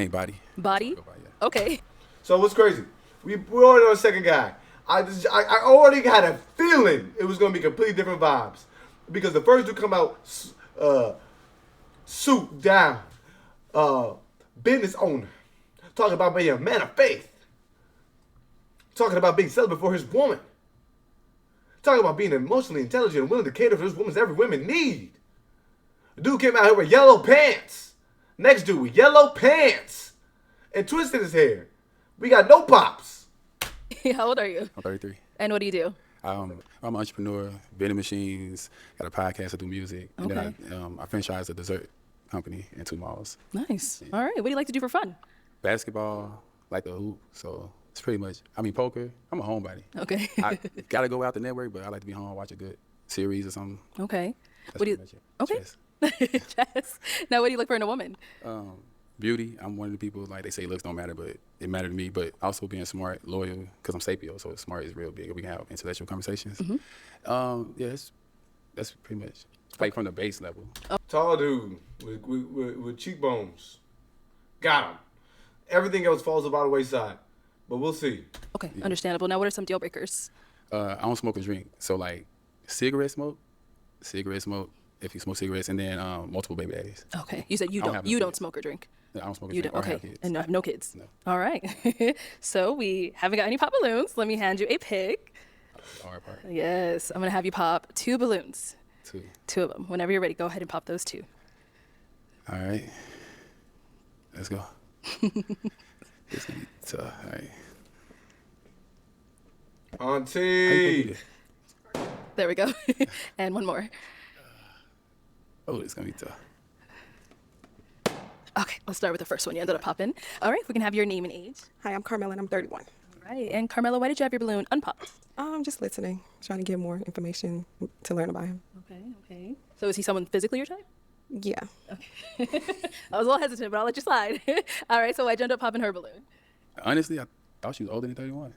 think body. Body? Yeah. Okay. So what's crazy? We already on the second guy. I already had a feeling it was gonna be completely different vibes because the first dude come out suit down, business owner, talking about being a man of faith, talking about being celibate for his woman, talking about being emotionally intelligent and willing to cater for his woman's every woman need. The dude came out here with yellow pants. Next dude with yellow pants and twisted his hair. We got no pops. How old are you? I'm 33. And what do you do? I'm an entrepreneur, vending machines, got a podcast, I do music. And Okay. then I franchise a dessert company in 2 malls. Nice. All right. What do you like to do for fun? Basketball, like the hoop, so it's pretty much, poker. I'm a homebody. Okay. I gotta go out the network, but I like to be home, watch a good series or something. Okay. That's What do you? pretty much it. Okay. Chess. Chess. Now, what do you look for in a woman? Beauty, I'm one of the people, like they say looks don't matter, but it mattered to me. But also being smart, loyal, because I'm sapio, so smart is real big. We can have intellectual conversations. Yeah, that's pretty much like from the base level. Tall dude with cheekbones. Got him. Everything else falls by the wayside. But we'll see. Okay. Understandable. Now, what are some deal breakers? I don't smoke or drink, so like cigarette smoke, if you smoke cigarettes, and then multiple baby daddies. Okay. You said you I don't don't. have no You don't kids. smoke or drink. I don't smoke or You drink don't. or have Okay. kids. And I have no kids. No. All right. So we haven't got any pop balloons. Let me hand you a pick. Hard part. Yes. I'm gonna have you pop 2 balloons. 2. 2 of them. Whenever you're ready, go ahead and pop those 2. All right. Let's go. It's gonna be tough. All right. How you gonna do Auntie. this? There we go. And one more. Oh, it's gonna be tough. Okay. Let's start with the first one. You ended up popping. All right. We can have your name and age. Hi, I'm Carmela and I'm 31. All right. And Carmela, why did you have your balloon unpopped? I'm just listening, trying to get more information to learn about him. Okay. Okay. So is he someone physically your type? Yeah. I was a little hesitant, but I'll let you slide. All right. So why'd you end up popping her balloon? Honestly, I thought she was older than 31.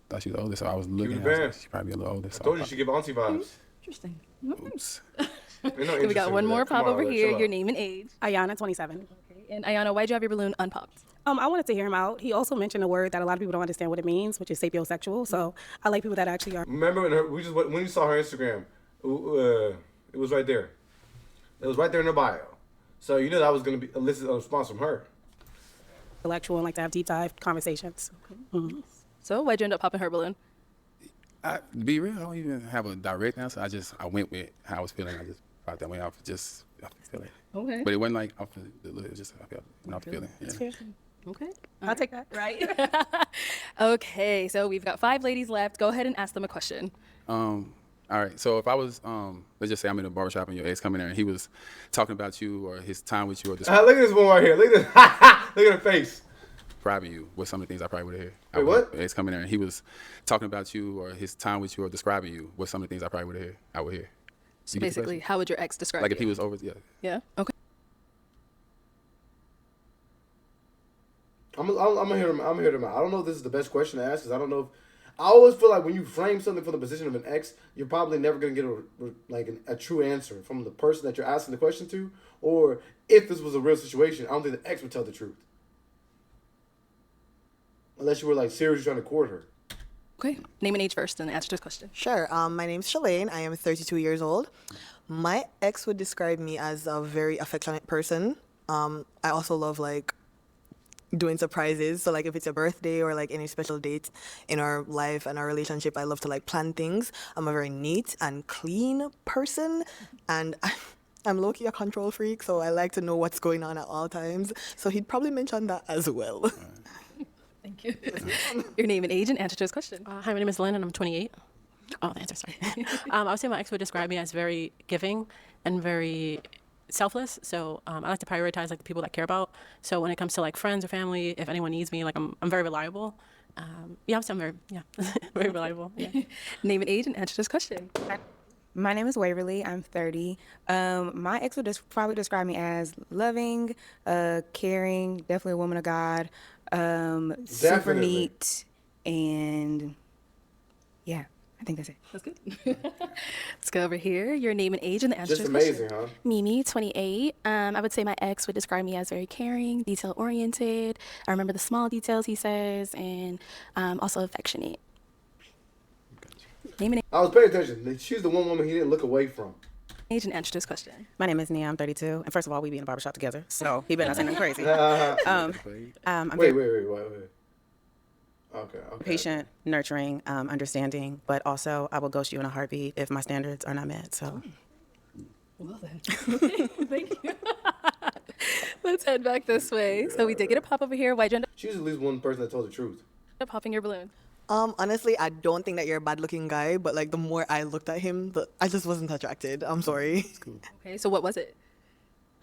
Thought she was older, so I was looking at her. advanced. She's probably a little older. So I told you she give auntie vibes. Interesting. Oops. We got one more pop over here. Your name and age. Ayana, 27. Okay. And Ayana, why'd you have your balloon unpopped? I wanted to hear him out. He also mentioned a word that a lot of people don't understand what it means, which is sapiosexual. So I like people that actually are. Remember when you saw her Instagram, it was right there. It was right there in her bio. So you know that was going to be elicit a response from her. Intellectual and like to have deep dive conversations. So why'd you end up popping her balloon? To be real, I don't even have a direct answer. I went with how I was feeling. I just popped that way off. Just off the feeling. Okay. But it wasn't like off the look. It was just off the feeling. Yeah. Okay. I'll take that. Right. Okay. So we've got 5 ladies left. Go ahead and ask them a question. All right. So if I was, let's just say I'm in a barbershop and your ex coming there and he was talking about you or his time with you or Look at this one right here. Look at this. Look at her face. describing you with some of the things I probably would have heard. Wait, what? It's coming there and he was talking about you or his time with you or describing you with some of the things I probably would have heard. I would hear. So basically, how would your ex describe Like you? if he was over, yeah. Yeah. Okay. I'm gonna hear them. I'm gonna hear them out. I don't know if this is the best question to ask because I don't know if. I always feel like when you frame something from the position of an ex, you're probably never gonna get a true answer from the person that you're asking the question to. Or if this was a real situation, I don't think the ex would tell the truth, unless you were like seriously trying to court her. Okay. Name and age first, and answer this question. Sure. My name's Shalane. I am 32 years old. My ex would describe me as a very affectionate person. I also love doing surprises. So if it's a birthday or any special date in our life and our relationship, I love to plan things. I'm a very neat and clean person, and I'm low-key a control freak, so I like to know what's going on at all times. So he'd probably mention that as well. Thank you. Your name and age, and answer to this question. Hi, my name is Lynn, and I'm 28. Oh, the answer, sorry. I would say my ex would describe me as very giving and very selfless. So I like to prioritize the people that I care about. So when it comes to friends or family, if anyone needs me, I'm very reliable. Yeah, I'm very very reliable. Yeah. Name and age, and answer this question. My name is Waverly. I'm 30. My ex would probably describe me as loving, caring, definitely a woman of God, super Definitely. neat, and yeah, I think that's it. That's good. Let's go over here. Your name and age and the answer Just to the question. amazing, huh? Mimi, 28. I would say my ex would describe me as very caring, detail oriented. I remember the small details, he says, and also affectionate. Name and I was paying attention. She's the one woman he didn't look away from. Age and answer to this question. My name is Nia. I'm 32. And first of all, we be in a barbershop together. So he better not say nothing crazy. I'm Wait. very Okay. patient, nurturing, understanding, but also I will ghost you in a heartbeat if my standards are not met. So Well then. Thank you. Let's head back this way. So we did get a pop over here. Why'd you end She's at least one person that told the truth. up popping your balloon? Honestly, I don't think that you're a bad-looking guy, but like the more I looked at him, I just wasn't attracted. I'm sorry. Okay, so what was it?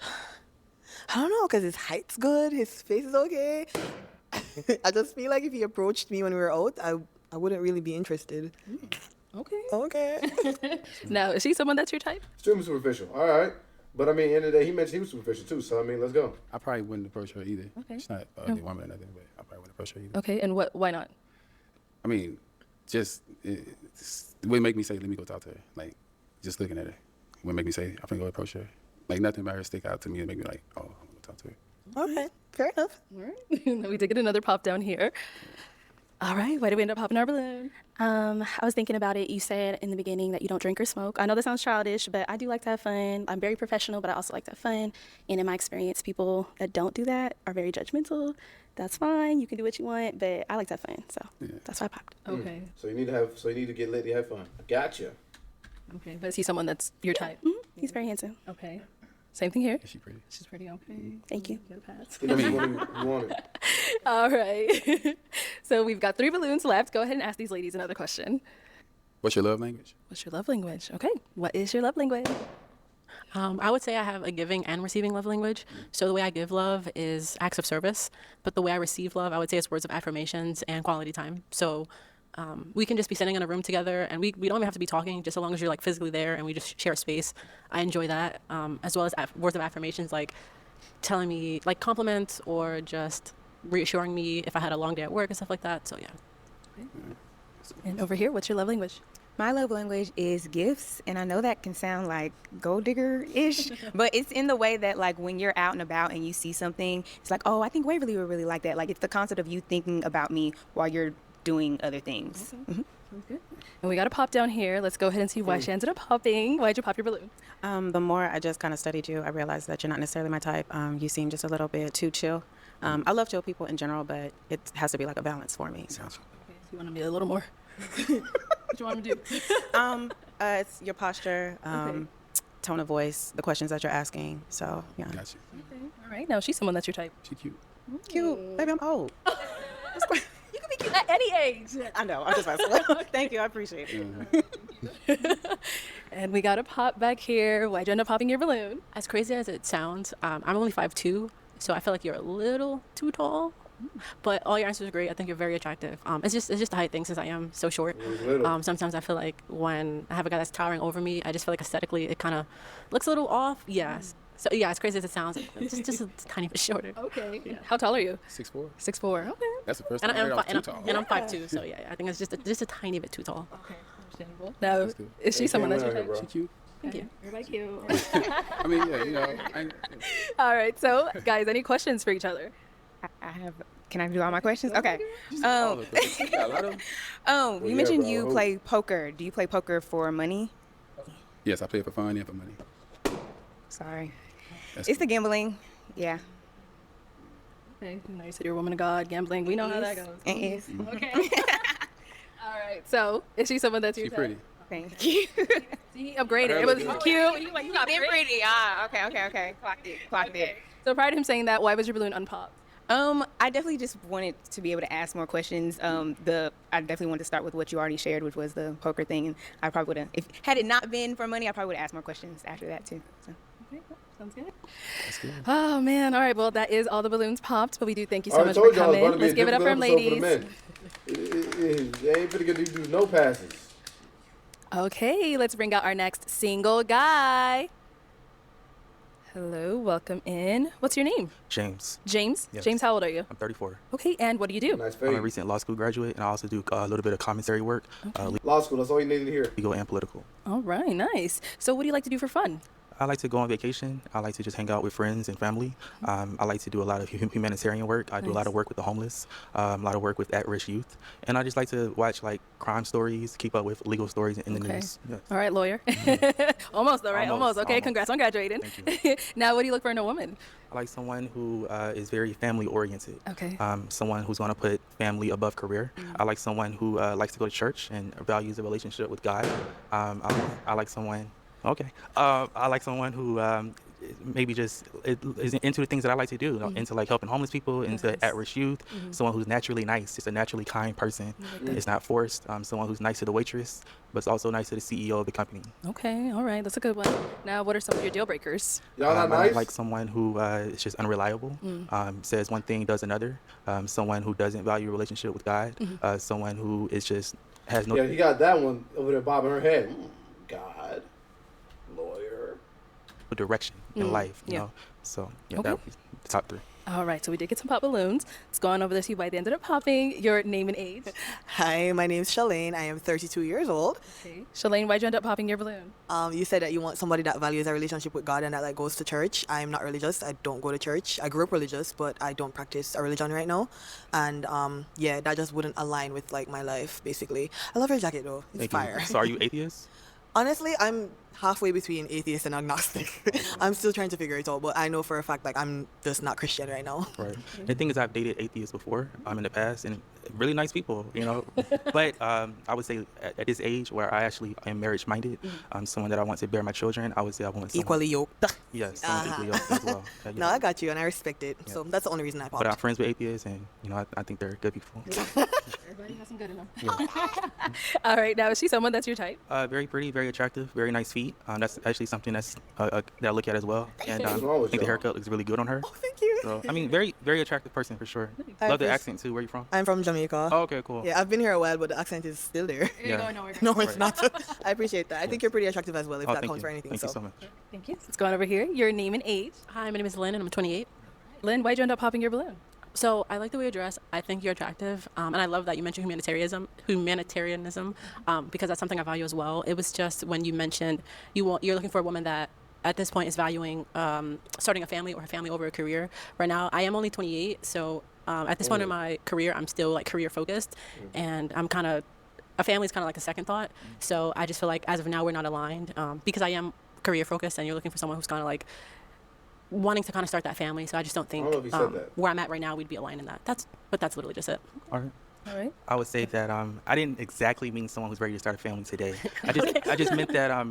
I don't know, because his height's good, his face is okay. I just feel like if he approached me when we were out, I wouldn't really be interested. Okay. Okay. Now, is she someone that's your type? Extremely superficial. All right. But I mean, end of the day, he mentioned he was superficial too. So I mean, let's go. I probably wouldn't approach her either. Okay. She's not a ugly woman or nothing, but I probably wouldn't approach her either. Okay, and why not? I mean, just it would make me say, let me go talk to her. Like, just looking at her would make me say, I'm gonna go approach her. Like, nothing about her stick out to me and make me like, oh, I'm gonna talk to her. Okay, fair enough. All right. We did get another pop down here. All right, why did we end up popping our balloon? I was thinking about it. You said in the beginning that you don't drink or smoke. I know that sounds childish, but I do like to have fun. I'm very professional, but I also like to have fun. And in my experience, people that don't do that are very judgmental. That's fine. You can do what you want, but I like to have fun. So that's why I popped. Okay. So you need to get lit to have fun. Gotcha. Okay, but is he someone that's your type? He's very handsome. Okay. Same thing here. Is she pretty? She's pretty okay. Thank you. Get a pass. You know, you want it. All right. So we've got 3 balloons left. Go ahead and ask these ladies another question. What's your love language? What's your love language? Okay. What is your love language? I would say I have a giving and receiving love language. So the way I give love is acts of service, but the way I receive love, I would say it's words of affirmations and quality time. So we can just be sitting in a room together and we don't even have to be talking, just as long as you're like physically there and we just share space. I enjoy that, as well as words of affirmations, like telling me like compliments or just reassuring me if I had a long day at work and stuff like that. So yeah. And over here, what's your love language? My love language is gifts, and I know that can sound like gold digger-ish, but it's in the way that like when you're out and about and you see something, it's like, oh, I think Waverly would really like that. Like it's the concept of you thinking about me while you're doing other things. Okay. Sounds good. And we got a pop down here. Let's go ahead and see why she ended up popping. Why'd you pop your balloon? the more I just kind of studied you, I realized that you're not necessarily my type. You seem just a little bit too chill. I love chill people in general, but it has to be like a balance for me. So. Okay, so you want to be a little more. What you want me to do? It's your posture, Okay. tone of voice, the questions that you're asking. So, yeah. Got you. Okay. All right. Now she's someone that's your type. She cute. Cute. Baby, I'm old. You can be cute at any age. I know. I'm just messing. Thank you. I appreciate it. And we got a pop back here. Why'd you end up popping your balloon? As crazy as it sounds, I'm only 5'2", so I feel like you're a little too tall. But all your answers are great. I think you're very attractive. It's just the height thing since I am so short. Sometimes I feel like when I have a guy that's towering over me, I just feel like aesthetically it kind of looks a little off. Yes. So yeah, as crazy as it sounds, it's just a tiny bit shorter. Okay. Yeah. How tall are you? 6'4". 6'4". Okay. That's the first And, time I I'm, heard I was too tall. and I'm 5'2", so yeah, I think it's just a tiny bit too tall. Okay. Understandable. Now, That's good. is she someone that's your type? She cute. Thank you. Everybody cute. I mean, yeah, you know. All right. So, guys, any questions for each other? I have. Can I do all my questions? Okay. All of them. You got a lot of them? You mentioned you play poker. Do you play poker for money? Yes, I play for fun and for money. Sorry. That's It's the gambling. Yeah. Okay. You know, you said you're a woman of God, gambling. We know how that goes. It is. Okay. All right. So, is she someone that's your She type? pretty. Thank you. See, upgraded. It I was heard that. cute. You got pretty. Ah, okay. Clocked it. So, prior to him saying that, why was your balloon unpopped? I definitely just wanted to be able to ask more questions. I definitely wanted to start with what you already shared, which was the poker thing, and I probably would have, if had it not been for money, I probably would have asked more questions after that too. So. Okay, sounds good. That's good. Oh man! All right. Well, that is all the balloons popped, but we do thank you so I much told for y'all it's about coming. to be Let's a give it up for them, difficult episode ladies. for the men. They ain't finna get to do no passes. Okay, let's bring out our next single guy. Hello, welcome in. What's your name? James. James? Yes. James, how old are you? I'm 34. Okay, and what do you do? Nice I'm a fade. recent law school graduate, and I also do a little bit of commissary work, Law school, that's all you needed to hear. legal and political. All right, nice. So what do you like to do for fun? I like to go on vacation. I like to just hang out with friends and family. I like to do a lot of humanitarian work. I do a lot of work with the homeless, a lot of work with at-risk youth, and I just like to watch like crime stories, keep up with legal stories in the news. Yes. All right, lawyer. Almost, all right, almost. Okay, Almost. congrats on graduating. Thank you. Now, what do you look for in a woman? I like someone who is very family oriented. Okay. Someone who's going to put family above career. I like someone who likes to go to church and values a relationship with God. I like someone. Okay. I like someone who maybe just is into the things that I like to do, into like helping homeless people, into at-risk youth, someone who's naturally nice, just a naturally kind person. It's not forced. Someone who's nice to the waitress, but it's also nice to the CEO of the company. Okay, all right, that's a good one. Now, what are some of your deal breakers? Y'all not I nice? like someone who is just unreliable, says one thing, does another, someone who doesn't value a relationship with God, someone who is just has no Yeah, he got that one over there bobbing her head. God. Lawyer. direction in life, you yeah. know. So yeah, Okay. that would be the top 3. All right, so we did get some pop balloons. Let's go on over this. You by the end of popping your name and age. Hi, my name's Shalane. I am 32 years old. Okay. Shalane, why'd you end up popping your balloon? You said that you want somebody that values a relationship with God and that like goes to church. I'm not religious. I don't go to church. I grew up religious, but I don't practice a religion right now. And yeah, that just wouldn't align with like my life basically. I love your jacket though. It's Thank fire. you. So are you atheist? Honestly, I'm halfway between atheist and agnostic. I'm still trying to figure it out, but I know for a fact like I'm just not Christian right now. Right. The thing is, I've dated atheists before in the past, and really nice people, you know. But I would say at this age where I actually am marriage minded, someone that I want to bear my children, I would say I want someone Equally yoked. Yes, someone equally yoked as well. No, I got you and I respect it. So that's the only reason I But I'm popped. friends with atheists, and you know, I think they're good people. Everybody has some good in them. All right, now is she someone that's your type? Very pretty, very attractive, very nice feet. That's actually something that I look at as well. And I What's wrong with think the y'all? haircut looks really good on her. Oh, thank you. So I mean, very, very attractive person for sure. I Love the appreciate- accent too. Where you from? I'm from Jamaica. Oh, okay, cool. Yeah, I've been here a while, but the accent is still there. Yeah. No, it's not. I appreciate that. I think you're pretty attractive as well, if Oh, that thank counts you. for anything. Thank you so much. Thank you. Let's go on over here. Your name and age. Hi, my name is Lynn, and I'm 28. Lynn, why'd you end up popping your balloon? So I like the way you dress. I think you're attractive, and I love that you mentioned humanitarianism, because that's something I value as well. It was just when you mentioned you're looking for a woman that at this point is valuing starting a family or a family over a career. Right now, I am only 28, so at this point in my career, I'm still like career focused, and I'm kind of a family's kind of like a second thought. So I just feel like as of now we're not aligned because I am career focused, and you're looking for someone who's kind of like wanting to kind of start that family. So I just don't think I don't know if you said that. where I'm at right now we'd be aligned in that. That's literally just it. All right. All right. I would say that I didn't exactly mean someone who's ready to start a family today. I just meant that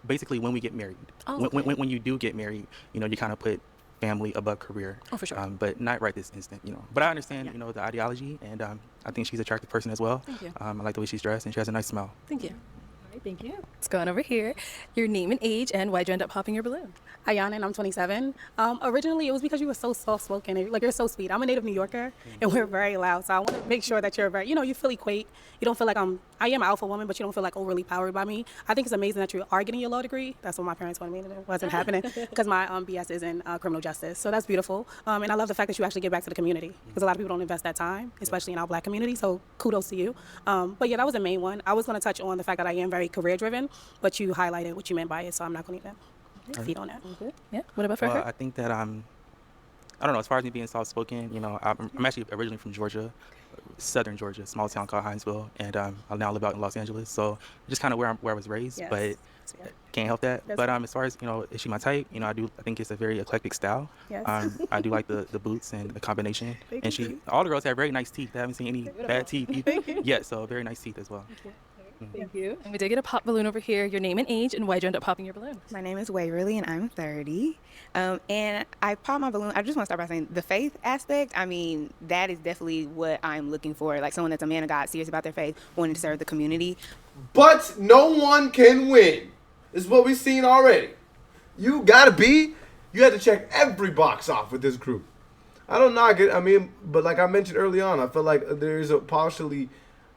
basically when we get married, Oh, okay. when you do get married, you know, you kind of put family above career. Oh, for sure. But not right this instant, you know. But I understand, you know, the ideology, and I think she's an attractive person as well. Thank you. I like the way she's dressed, and she has a nice smile. Thank you. All right, thank you. Let's go on over here. Your name and age, and why'd you end up popping your balloon? Ayana, and I'm 27. Originally, it was because you were so soft-spoken. Like, you're so sweet. I'm a native New Yorker, and we're very loud. So I want to make sure that you're very, you know, you feel equate. You don't feel like I am an alpha woman, but you don't feel like overly powered by me. I think it's amazing that you are getting your law degree. That's what my parents wanted me to do. It wasn't happening because my BS is in criminal justice. So that's beautiful. And I love the fact that you actually give back to the community because a lot of people don't invest that time, especially in our Black community. So kudos to you. But yeah, that was the main one. I was going to touch on the fact that I am very career-driven, but you highlighted what you meant by it, so I'm not going to even feed on that. Yeah. What about for Well, her? I think that I don't know. As far as me being soft-spoken, you know, I'm actually originally from Georgia, southern Georgia, a small town called Hinesville, and I now live out in Los Angeles. So just kind of where I was raised, Yes. but can't help that. That's But as far as, you know, is she my type? You know, I think it's a very eclectic style. Yes. I do like the boots and the combination. Thank And you. all the girls have very nice teeth. I haven't seen any bad teeth yet. So very nice teeth as well. Thank you. And we did get a pop balloon over here. Your name and age, and why'd you end up popping your balloon? My name is Waverly, and I'm 30. And I popped my balloon. I just want to start by saying the faith aspect. I mean, that is definitely what I'm looking for. Like someone that's a man of God, serious about their faith, wanting to serve the community. But no one can win. This is what we've seen already. You have to check every box off with this group. I don't knock it. I mean, but like I mentioned early on, I feel like there is a partially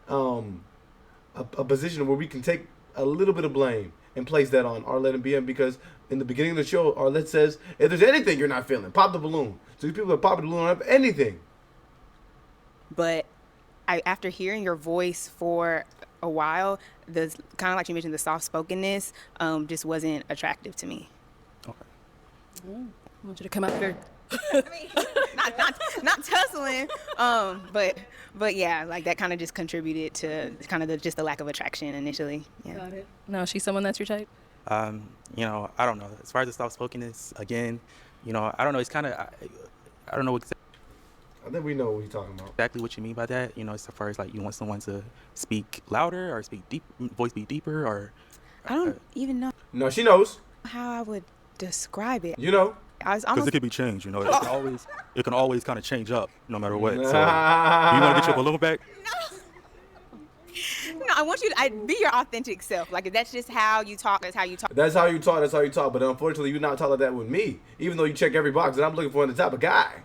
a position where we can take a little bit of blame and place that on Arlette and BM, because in the beginning of the show, Arlette says, if there's anything you're not feeling, pop the balloon. So these people that pop the balloon don't have anything. But after hearing your voice for a while, the kind of like you mentioned, the soft spokenness just wasn't attractive to me. Okay. I want you to come out here. I mean, not tussling, but yeah, like that kind of just contributed to kind of just the lack of attraction initially. Yeah. Got it. No, she's someone that's your type? You know, I don't know. As far as the soft-spokenness, again, you know, I don't know. It's kind of, I don't know I think we know what he's talking about. exactly what you mean by that. You know, as far as like you want someone to speak louder or speak deep, voice be deeper, or I don't even know No, she knows. how I would describe it. You know. I was because almost it can be changed. You know, it can always kind of change up no matter what. So, do you want to get your balloon back? no, I want you to be your authentic self. Like if that's just how you talk, that's how you talk. That's how you talk. That's how you talk. But unfortunately, you're not talking like that with me. Even though you check every box that I'm looking for in the type of guy.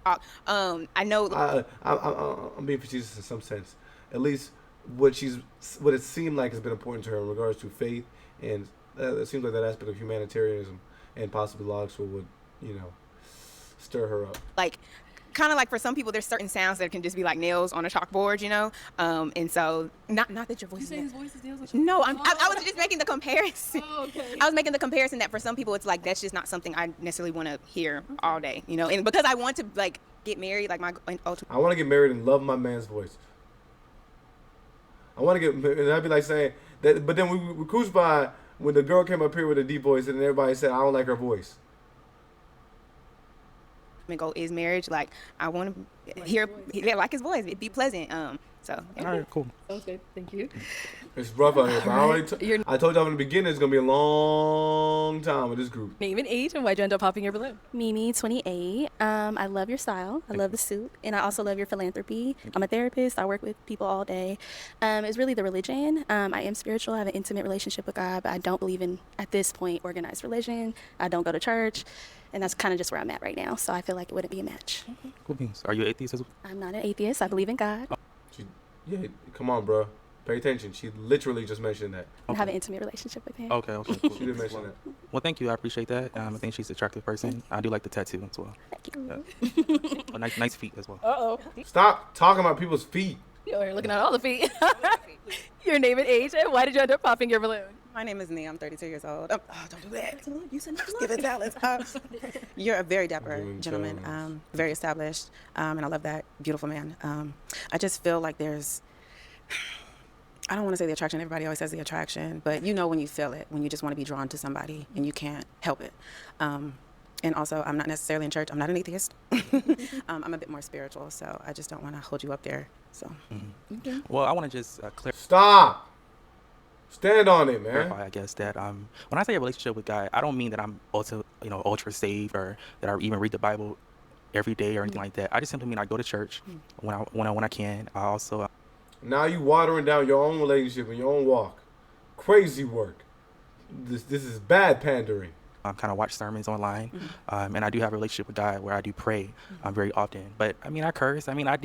I know. I'm being facetious in some sense. At least what it seemed like has been important to her in regards to faith, and it seems like that aspect of humanitarianism and possibly law school would, you know, stir her up. Like, kind of like for some people, there's certain sounds that can just be like nails on a chalkboard, you know. And so, not that your voice. You say his voice is nails on a No, I was just making the comparison. Oh, okay. I was making the comparison that for some people, it's like that's just not something I necessarily want to hear all day, you know. And because I want to like get married, like my ultimate. I want to get married and love my man's voice. I want to get, and I'd be like saying that, but then we cruise by when the girl came up here with a deep voice, and everybody said I don't like her voice. My goal is marriage. Like I want to hear, like his voice. It'd be pleasant. So. All right, cool. Sounds good. Thank you. It's rough out here, but I told y'all in the beginning it's gonna be a long time with this group. Name and age, and why'd you end up popping your balloon? Mimi, 28. I love your style. I love the suit. And I also love your philanthropy. I'm a therapist. I work with people all day. It's really the religion. I am spiritual. I have an intimate relationship with God, but I don't believe in, at this point, organized religion. I don't go to church. And that's kind of just where I'm at right now. So I feel like it wouldn't be a match. Cool beans. Are you an atheist as well? I'm not an atheist. I believe in God. Yeah, come on, bro. Pay attention. She literally just mentioned that. I have an intimate relationship with him. Okay, cool. She did mention that. Well, thank you. I appreciate that. I think she's an attractive person. I do like the tattoo as well. Thank you. Yeah. Nice feet as well. Uh-oh. Stop talking about people's feet. You're looking at all the feet. Your name and age, and why did you end up popping your balloon? My name is Nia. I'm 32 years old. Oh, don't do that. You said Give it talent. You're a very dapper gentleman, very established, and I love that beautiful man. I just feel like there's, I don't want to say the attraction. Everybody always says the attraction, but you know when you feel it, when you just want to be drawn to somebody and you can't help it. And also, I'm not necessarily in church. I'm not an atheist. I'm a bit more spiritual, so I just don't want to hold you up there. So. Okay. Well, I want to just Stop. Stand on it, man. clarify, I guess, that when I say a relationship with God, I don't mean that I'm ultra saved or that I even read the Bible every day or anything like that. I just simply mean I go to church when I can. I also Now you watering down your own relationship and your own walk. Crazy work. This is bad pandering. kind of watch sermons online, and I do have a relationship with God where I do pray very often. But I mean, I curse. I mean, I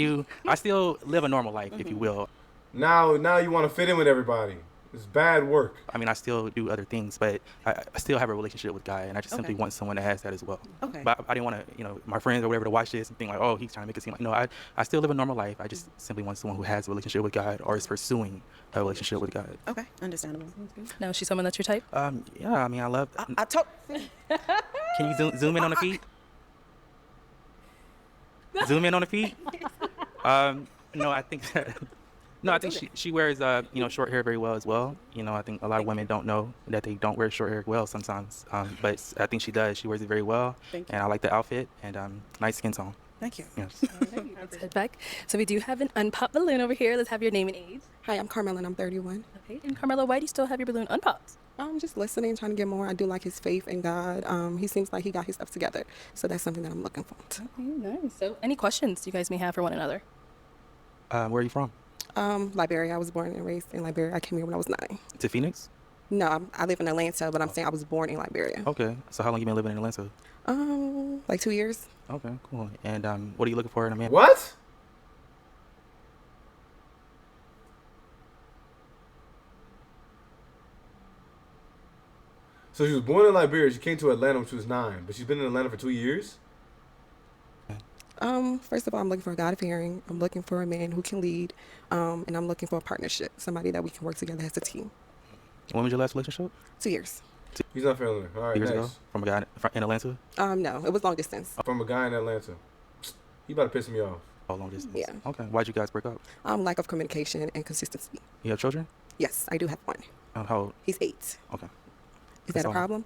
still live a normal life, if you will. Now you want to fit in with everybody. It's bad work. I mean, I still do other things, but I still have a relationship with God, and I just simply want someone that has that as well. Okay. But I didn't want to, my friends or whatever to watch this and think like, oh, he's trying to make it seem like, no, I still live a normal life. I just simply want someone who has a relationship with God or is pursuing a relationship with God. Okay, understandable. Now, is she someone that's your type? Yeah, I mean, I love. I told. Can you zoom in on the feet? Zoom in on the feet? No, I think that. No, I think she wears short hair very well as well. I think a lot of women don't know that they don't wear short hair well sometimes. But I think she does. She wears it very well. Thank you. And I like the outfit and nice skin tone. Thank you. Yes. Let's head back. So we do have an unpopped balloon over here. Let's have your name and age. Hi, I'm Carmela and I'm 31. Okay. And Carmelo, why do you still have your balloon unpopped? I'm just listening, trying to get more. I do like his faith in God. He seems like he got his stuff together. So that's something that I'm looking for. Okay, nice. So any questions you guys may have for one another? Where are you from? Liberia. I was born and raised in Liberia. I came here when I was 9. To Phoenix? No, I live in Atlanta, but I'm saying I was born in Liberia. Okay. So how long you been living in Atlanta? Like 2 years. Okay, cool. And what are you looking for in a man? What? So she was born in Liberia. She came to Atlanta when she was 9, but she's been in Atlanta for 2 years. First of all, I'm looking for a God-fearing. I'm looking for a man who can lead, and I'm looking for a partnership, somebody that we can work together as a team. When was your last relationship? 2 years. He's not feeling it. All right, 2 years ago? next. From a guy in Atlanta? No, it was long distance. From a guy in Atlanta. He about to piss me off. Oh, long distance. Yeah. Okay. Why'd you guys break up? Lack of communication and consistency. You have children? Yes, I do have one. How old? He's 8. Okay. Is That's that a all. problem?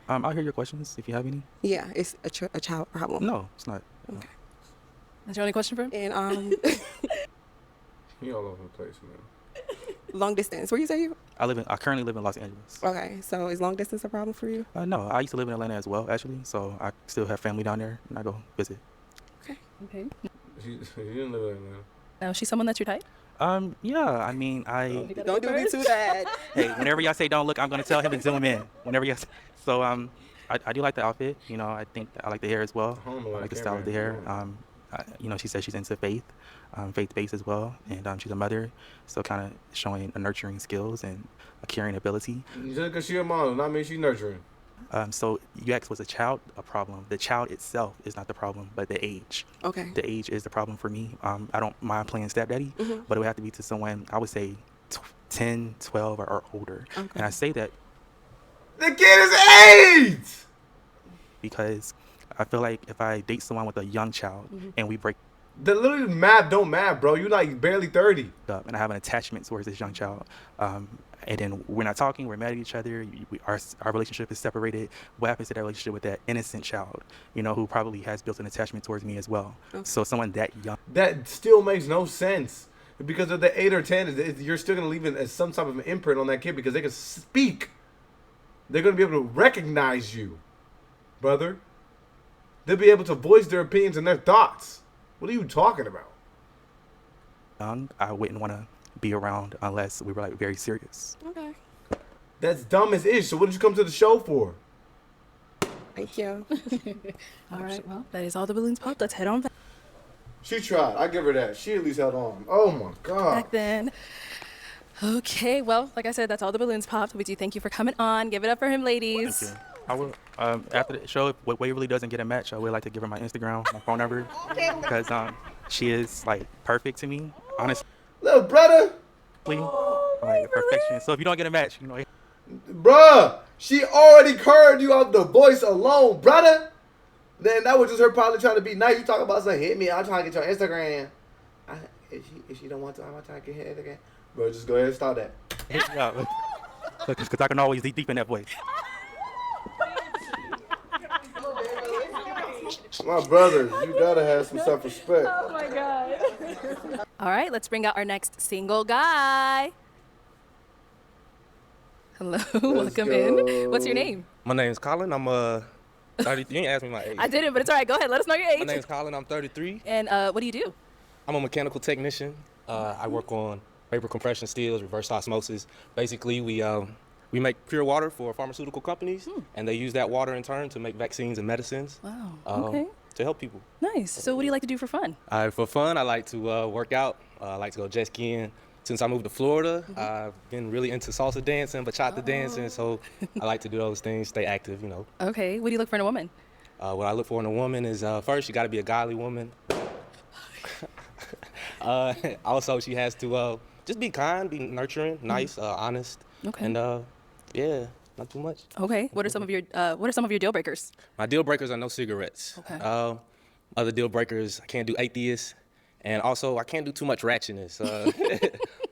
I'll hear your questions if you have any. Yeah, it's a child problem. No, it's not. Okay. Is your only question for him? And He all over the place, man. long distance. Where you say you? I currently live in Los Angeles. Okay, so is long distance a problem for you? No, I used to live in Atlanta as well, actually. So I still have family down there, and I go visit. Okay. She didn't live in Atlanta. Now, is she someone that's your type? Yeah. I mean, Don't do me too bad. Hey, whenever y'all say don't look, I'm gonna tell him to zoom in. Whenever y'all. So I do like the outfit. You know, I think I like the hair as well. I like the style of the hair. You know, she says she's into faith, faith-based as well, and she's a mother, so kind of showing a nurturing skills and a caring ability. Just because she's a model, not mean she's nurturing. So you asked, was the child a problem? The child itself is not the problem, but the age. Okay. The age is the problem for me. I don't mind playing stepdaddy, but it would have to be to someone, I would say 10, 12, or older. Okay. And I say that The kid is 8! because I feel like if I date someone with a young child and we break The literally math don't math, bro. You like barely 30. up and I have an attachment towards this young child, and then we're not talking, we're mad at each other, our relationship is separated, what happens to that relationship with that innocent child, you know, who probably has built an attachment towards me as well? Okay. So someone that young. That still makes no sense. Because of the 8 or 10, you're still going to leave it as some type of an imprint on that kid because they can speak. They're going to be able to recognize you, brother. They'll be able to voice their opinions and their thoughts. What are you talking about? Young, I wouldn't want to be around unless we were like very serious. Okay. That's dumb as ish. So what did you come to the show for? Thank you. All right, well, that is all the balloons popped. Let's head on back She tried. I give her that. She at least held on. Oh my God. then. Okay, well, like I said, that's all the balloons popped. We do thank you for coming on. Give it up for him, ladies. Thank you. I will. After the show, if Waverly doesn't get a match, I would like to give her my Instagram, my phone number, because she is like perfect to me, honestly, Little brother. like perfection. So if you don't get a match, you know. Bruh. She already curved you off the voice alone, brother. Then that was just her probably trying to be nice. You talking about saying, hit me. I'm trying to get your Instagram. If she don't want to, I'm trying to get her Instagram. Bro, just go ahead and start that. Hit me up. Because I can always dig deep in that voice. My brother, you gotta have some self-respect. Oh my God. All right, let's bring out our next single guy. Hello, welcome go. in. What's your name? My name's Colin. I'm 33. You ain't asked me my age. I didn't, but it's all right. Go ahead. Let us know your age. My name's Colin. I'm 33. And what do you do? I'm a mechanical technician. I work on vapor compression steels, reverse osmosis. Basically, we make pure water for pharmaceutical companies, and they use that water in turn to make vaccines and medicines. Wow. Okay. To help people. Nice. So what do you like to do for fun? For fun, I like to work out. I like to go jet skiing. Since I moved to Florida, I've been really into salsa dancing, bachata dancing, so I like to do those things, stay active, you know. Okay. What do you look for in a woman? What I look for in a woman is, first, you got to be a godly woman. Also, she has to just be kind, be nurturing, nice, honest. Okay. And, yeah, not too much. Okay. What are some of your deal breakers? My deal breakers are no cigarettes. Okay. Other deal breakers, I can't do atheists. And also, I can't do too much ratchetness.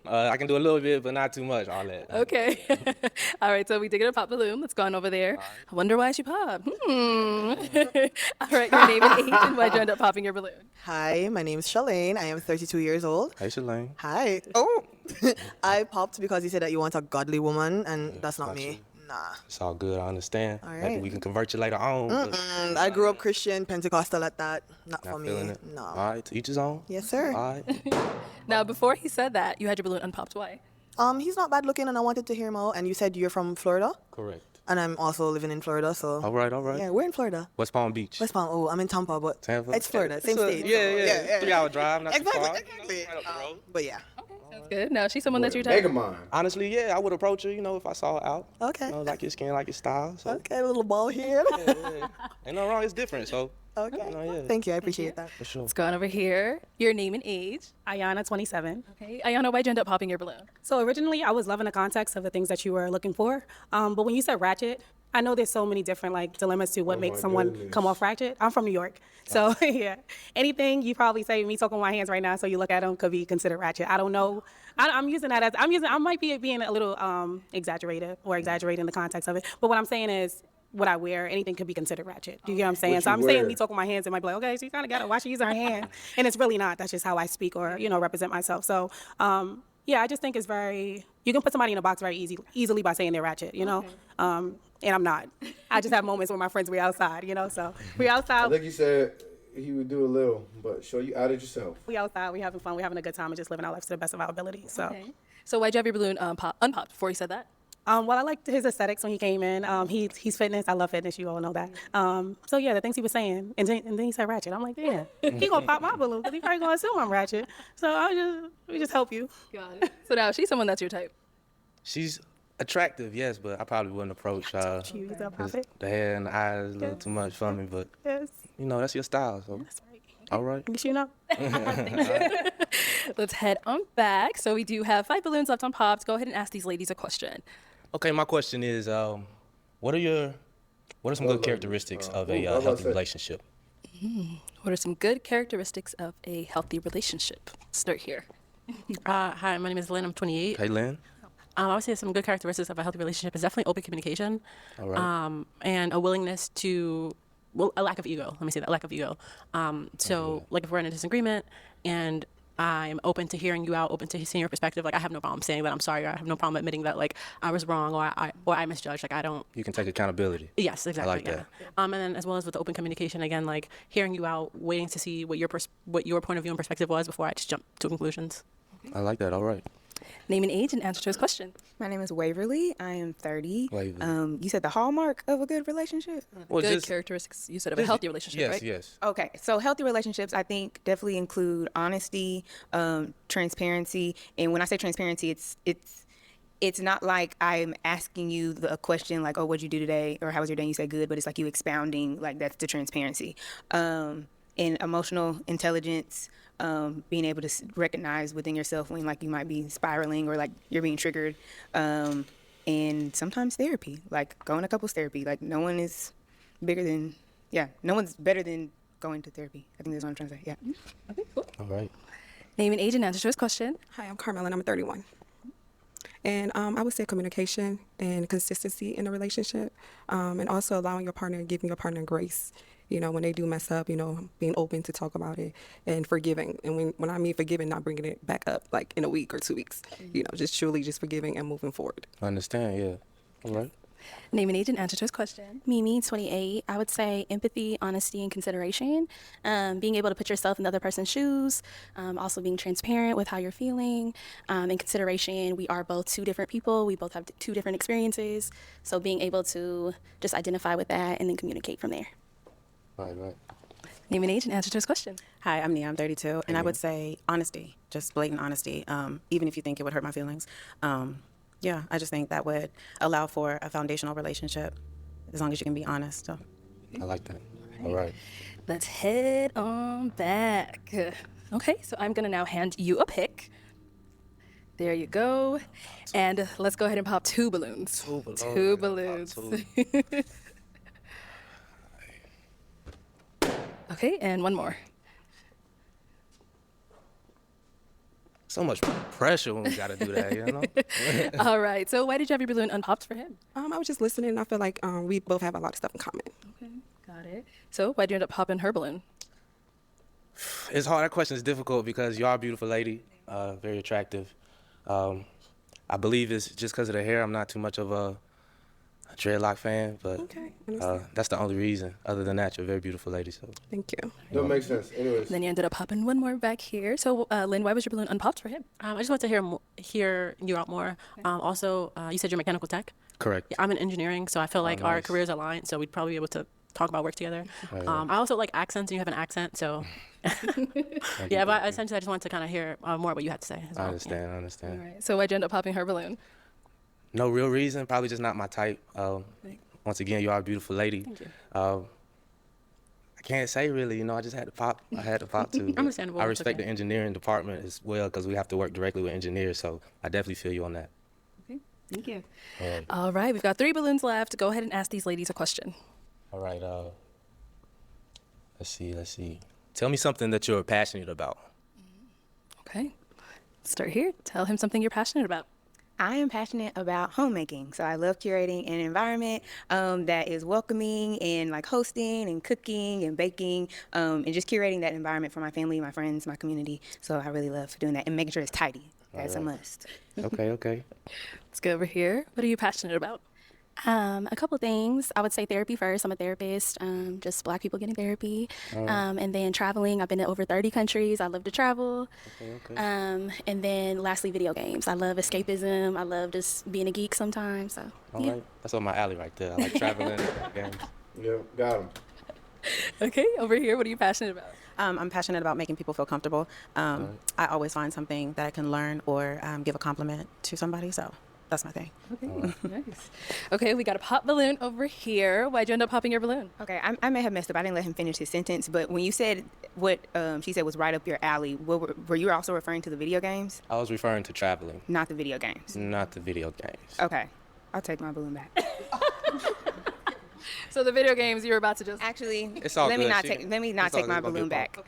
I can do a little bit, but not too much, Arlette. Okay. All right, so we did get a pop balloon. Let's go on over there. I wonder why she popped. All right, your name and age and why'd you end up popping your balloon? Hi, my name is Shalane. I am 32 years old. Hey, Shalane. Hi. Oh, I popped because you said that you want a godly woman, and that's not me. Nah. It's all good, I understand. All Maybe right. we can convert you later on. but I grew up Christian, Pentecostal at that. Not Not for feeling me. it. No. All right, to each his own. Yes, sir. All right. Now, before he said that, you had your balloon unpopped. Why? He's not bad looking, and I wanted to hear him out. And you said you're from Florida, Correct. and I'm also living in Florida, so. All right, all right. Yeah, we're in Florida. West Palm Beach. West Palm. Oh, I'm in Tampa, but Tampa. it's Florida, same It's state. Yeah, so, yeah. 3-hour drive, not too Exactly, far. exactly. Right up the road. But yeah. Okay. Sounds good. Now, she's someone that's your type. Mega mind. Honestly, yeah, I would approach her, if I saw her out. Okay. Like your skin, like your style. So. Okay, a little ball here. Yeah. Ain't no wrong, it's different, so. Okay. Yeah. Thank you. I appreciate that. For sure. Let's go on over here. Your name and age. Ayana, 27. Okay. Ayana, why'd you end up popping your balloon? So originally, I was loving the context of the things that you were looking for. But when you said ratchet, I know there's so many different dilemmas to what makes someone come off ratchet. I'm from New York, so yeah. Anything you probably say, me talking with my hands right now, so you look at them, could be considered ratchet. I don't know. I'm using that as I might be being a little exaggerated or exaggerating the context of it. But what I'm saying is, what I wear, anything could be considered ratchet. Do you get what I'm saying? So I'm saying me talking with my hands, it might be like, okay, she kind of got to watch her using her hand, and it's really not. That's just how I speak or represent myself. So. Yeah, I just think it's you can put somebody in a box very easily by saying they're ratchet, and I'm not. I just have moments where my friends we outside, so we outside. I think you said he would do a little, but show you out of yourself. We outside, we having fun, we having a good time, and just living our lives to the best of our ability. So, So why'd you have your balloon unpopped before you said that? Well, I liked his aesthetics when he came in. He's fitness. I love fitness. You all know that. So yeah, the things he was saying, and then he said ratchet. I'm like, yeah, he gonna pop my balloon because he probably gonna assume I'm ratchet. So we just help you. Got it. So now she's someone that's your type. She's attractive, yes, but I probably wouldn't approach the hair and the eyes a little too much for me, but yes, that's your style, so. That's right. All right. You know. Let's head on back. So we do have 5 balloons left on pops. Go ahead and ask these ladies a question. Okay, my question is, what are some good characteristics of a healthy relationship? What are some good characteristics of a healthy relationship? Start here. Hi, my name is Lynn. I'm 28. Hey, Lynn. I would say some good characteristics of a healthy relationship is definitely open communication. All right. And a willingness to, a lack of ego. Let me say that, lack of ego. Like if we're in a disagreement and I'm open to hearing you out, open to seeing your perspective, I have no problem saying that I'm sorry, or I have no problem admitting that I was wrong or I misjudged. I don't. You can take accountability. Yes, exactly. I like that. And then as well as with the open communication, again, hearing you out, waiting to see what your point of view and perspective was before I just jump to conclusions. I like that. All right. Name and age and answer to his question. My name is Waverly. I am 30. Waverly. You said the hallmark of a good relationship? Well, good characteristics, you said, of a healthy relationship, right? Yes. Okay, so healthy relationships, I think, definitely include honesty, transparency. And when I say transparency, it's not like I'm asking you a question like, oh, what'd you do today? Or how was your day? And you say good, but it's like you expounding, that's the transparency. And emotional intelligence, being able to recognize within yourself when you might be spiraling or you're being triggered, and sometimes therapy, going to couples therapy. No one is no one's better than going to therapy. I think that's what I'm trying to say. Yeah. Okay, cool. All right. Name and age and answer to his question. Hi, I'm Carmel and I'm 31. And I would say communication and consistency in a relationship, and also allowing your partner, giving your partner grace. When they do mess up, being open to talk about it and forgiving. And when I mean forgiving, not bringing it back up in a week or 2 weeks, just truly just forgiving and moving forward. I understand, yeah. All right. Name and age and answer to his question. Mimi, 28. I would say empathy, honesty, and consideration. Being able to put yourself in the other person's shoes. Also being transparent with how you're feeling. In consideration, we are both 2 different people. We both have 2 different experiences. So being able to just identify with that and then communicate from there. Right. Name and age and answer to his question. Hi, I'm Nia. I'm 32. And I would say honesty, just blatant honesty, even if you think it would hurt my feelings. Yeah, I just think that would allow for a foundational relationship as long as you can be honest. So. I like that. All right. Let's head on back. Okay, so I'm going to now hand you a pick. There you go. And let's go ahead and pop 2 balloons. 2 balloons. Okay, and 1 more. So much pressure when we got to do that, All right, so why did you have your balloon unpopped for him? I was just listening, and I feel like we both have a lot of stuff in common. Okay, got it. So why did you end up popping her balloon? It's hard. That question is difficult because you are a beautiful lady, very attractive. I believe it's just because of the hair. I'm not too much of a dreadlock fan, but that's the only reason. Other than that, you're a very beautiful lady. So thank you. That makes sense. Anyways. Then you ended up popping 1 more back here. So Lynn, why was your balloon unpopped for him? I just want to hear you out more. Okay. Also, you said you're mechanical tech. Correct. Yeah, I'm in engineering, so I feel like our nice. careers align. So we'd probably be able to talk about work together. Right. I also like accents, and you have an accent, so yeah. But essentially, I just wanted to kind of hear more what you had to say. As well. I understand. All right. So why'd you end up popping her balloon? No real reason, probably just not my type. Once again, you are a beautiful lady. Thank you. I can't say really, I just had to pop. I had to pop too. Understandable. I It's respect okay. the engineering department as well because we have to work directly with engineers, so I definitely feel you on that. Okay. Thank you. All All right. We've got 3 balloons left. Go ahead and ask these ladies a question. right, let's see. Tell me something that you're passionate about. Okay. Start here. Tell him something you're passionate about. I am passionate about homemaking. So I love curating an environment that is welcoming and like hosting and cooking and baking and just curating that environment for my family, my friends, my community. So I really love doing that and making sure it's tidy. That's a must. Okay. Let's go over here. What are you passionate about? A couple things. I would say therapy first. I'm a therapist, just Black people getting therapy. And then traveling. I've been to over 30 countries. I love to travel. Okay. And then lastly, video games. I love escapism. I love just being a geek sometimes. So, All yeah. right. That's on my alley right there. I like traveling games. Yeah, got him. Okay. Over here. What are you passionate about? I'm passionate about making people feel comfortable. I always find something that I can learn or give a compliment to somebody. So that's my thing. Okay. Nice. Okay. We got a pop balloon over here. Why'd you end up popping your balloon? Okay, I may have messed up. I didn't let him finish his sentence. But when you said what she said was right up your alley, were you also referring to the video games? I was referring to traveling, Not the video games. not the video games. Okay, I'll take my balloon back. So the video games you were about to just. Actually, It's all let me good. not She- take let me it's not all take my good. Gonna be a balloon pop.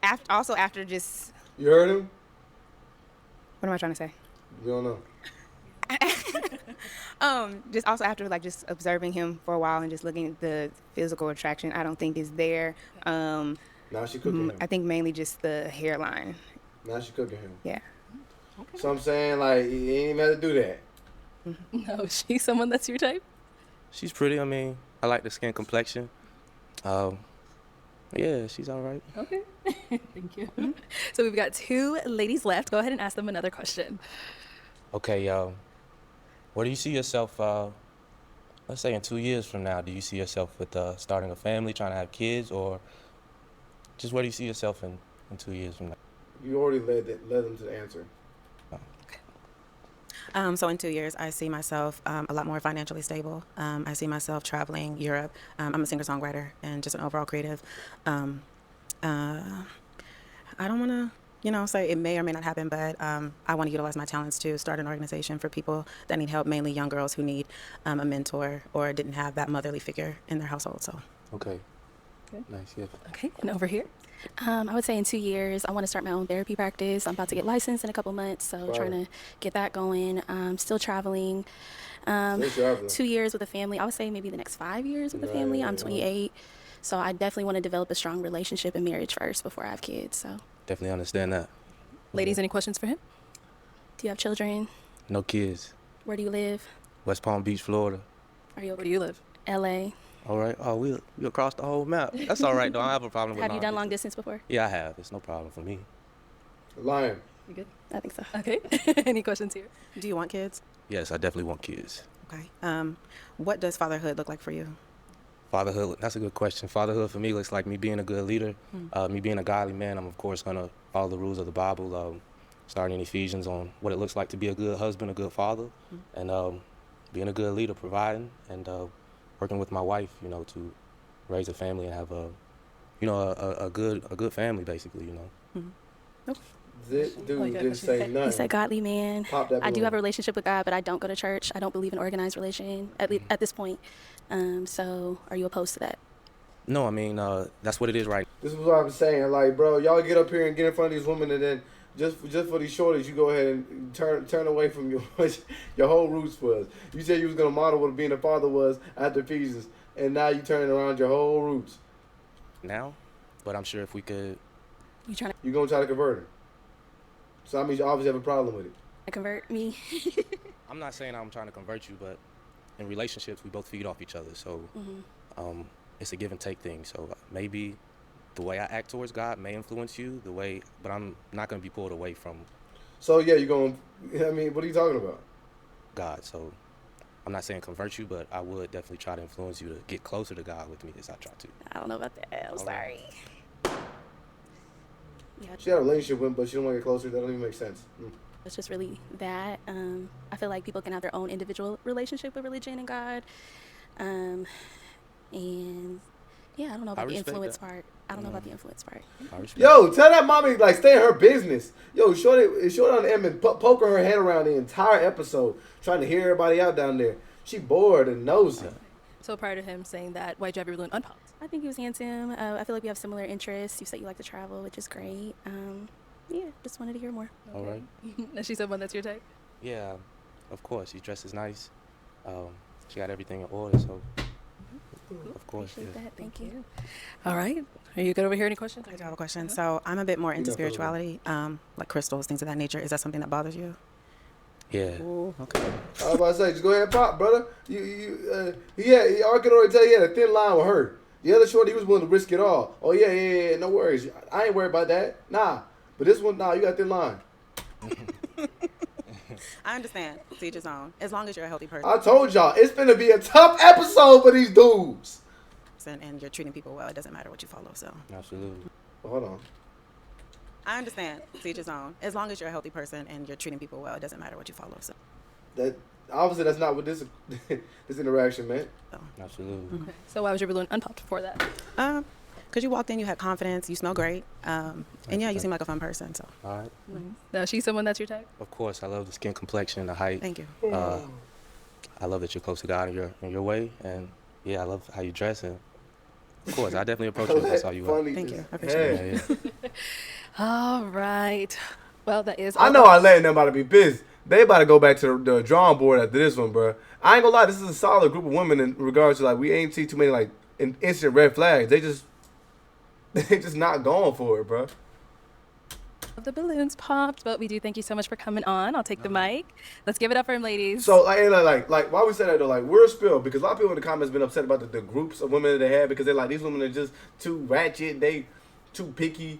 back. After just You heard him? what am I trying to say? You don't know. Just also after like just observing him for a while and just looking at the physical attraction, I don't think is there. Now she cooking him. I think mainly just the hairline. Now she cooking him. Yeah. So I'm saying, like, you ain't even have to do that. No, she's someone that's your type. She's pretty. I mean, I like the skin complexion. Yeah, she's all right. Okay. Thank you. So we've got 2 ladies left. Go ahead and ask them another question. Okay, where do you see yourself, let's say in 2 years from now, do you see yourself with starting a family, trying to have kids, or just where do you see yourself in 2 years from now? You already led them to the answer. So in 2 years, I see myself a lot more financially stable. I see myself traveling Europe. I'm a singer-songwriter and just an overall creative. I don't want to, say it may or may not happen, but I want to utilize my talents to start an organization for people that need help, mainly young girls who need a mentor or didn't have that motherly figure in their household. So. Okay. Good. Nice, yeah. Okay. And over here. I would say in 2 years, I want to start my own therapy practice. I'm about to get licensed in a couple months, so trying to get that going. Still traveling. Still traveling. 2 years with a family. I would say maybe the next 5 years with a family. I'm 28, so I definitely want to develop a strong relationship and marriage first before I have kids. So, Definitely understand that. Ladies, any questions for him? do you have children? No kids. Where do you live? West Palm Beach, Florida. Are you Where do you live? LA? All right. Oh, we across the whole map. That's all right, though. I don't have a problem with Have you done long distance before? Yeah, I have. It's no problem for me. Lion. You good? I think so. Okay. Any questions here? Do you want kids? Yes, I definitely want kids. Okay. What does fatherhood look like for you? Fatherhood, that's a good question. Fatherhood for me looks like me being a good leader, me being a godly man. I'm, of course, going to follow the rules of the Bible, starting in Ephesians on what it looks like to be a good husband, a good father, and being a good leader, providing, and working with my wife, to raise a family and have a good family, basically, This dude didn't say He nothing. said godly man. Pop that I do balloon. have a relationship with God, but I don't go to church. I don't believe in organized religion at this point. So are you opposed to that? No, I mean, that's what it is right This is what I'm saying. Like, bro, y'all get up here and get in front of these women, and then just for these shorties, you go ahead and turn away from your whole roots was. You said you was gonna model what being a father was after Ephesians, and now you turning around your whole roots. now, but I'm sure if we could, You trying You gonna try to convert her. So that means you obviously have a problem with it. to convert me? I'm not saying I'm trying to convert you, but in relationships, we both feed off each other. So it's a give and take thing. So maybe the way I act towards God may influence you, but I'm not going to be pulled away from So yeah, you going. I mean, what are you talking about? God. So I'm not saying convert you, but I would definitely try to influence you to get closer to God with me as I try to. I don't know about that. I'm sorry. Yeah, She had a relationship with him, but she don't want to get closer. That don't even make sense. it's just really that. I feel like people can have their own individual relationship with religion and God. And yeah, I don't know about the respect influence that. part. I don't know about the influence part. I respect Yo, tell that mommy, like, stay in her business. Yo, shorty on the end and poking her head around the entire episode, trying to hear everybody out down there. She bored and nosy. So prior to him saying that, why'd you have your balloon unpopped? I think he was handsome. I feel like we have similar interests. You said you like to travel, which is great. Yeah, just wanted to hear more. All right. And she said one that's your type? Yeah, of course. She dresses nice. She got everything in order, so of course. Appreciate Yeah. that. Thank you. All right. Are you good over here? Any questions? I do have a question. So I'm a bit more into spirituality, like crystals, things of that nature. Is that something that bothers you? Yeah. Okay. I was about to say, just go ahead and pop, brother. I could already tell you had a thin line with her. The other shorty, he was willing to risk it all. Oh, yeah, no worries. I ain't worried about that. Nah. But this one, nah, you got a thin line. I understand. To each his own. As long as you're a healthy person I told y'all, it's finna be a tough episode for these dudes. and you're treating people well, it doesn't matter what you follow. So Absolutely. Hold on. I understand. To each his own. As long as you're a healthy person and you're treating people well, it doesn't matter what you follow. So That obviously that's not what this this interaction meant. Absolutely. Okay. So why was your balloon unpopped before that? because you walked in, you had confidence, you smell great, and yeah, you seem like a fun person. So All right. Now, she's someone that's your type? Of course, I love the skin complexion, the height. thank you. I love that you're close to God in your way, and yeah, I love how you dress. And of course, I definitely approach you if I saw you. Funny Thank you. as I appreciate heck. Yeah. All right. Well, that is. I know I letting them about to be busy. They about to go back to the drawing board after this one, bro. I ain't gonna lie, this is a solid group of women in regards to like we ain't see too many like instant red flags. They just not going for it, bro. The balloons popped, but we do thank you so much for coming on. I'll take the mic. Let's give it up for him, ladies. So like why we say that though? Like we're a spill because a lot of people in the comments been upset about the groups of women that they have because they're like these women are just too ratchet, they too picky,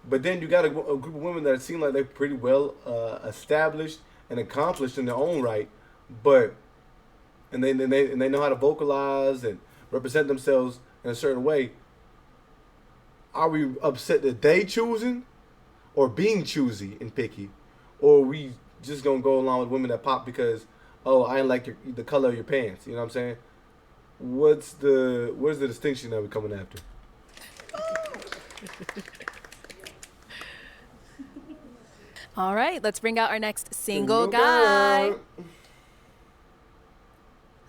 but then you got a group of women that seem like they're pretty well established and accomplished in their own right, but and they know how to vocalize and represent themselves in a certain way. Are we upset that they choosing or being choosy and picky, or are we just gonna go along with women that pop because I ain't like the color of your pants? You know what I'm saying? Where's the distinction that we're coming after? All right, let's bring out our next single guy.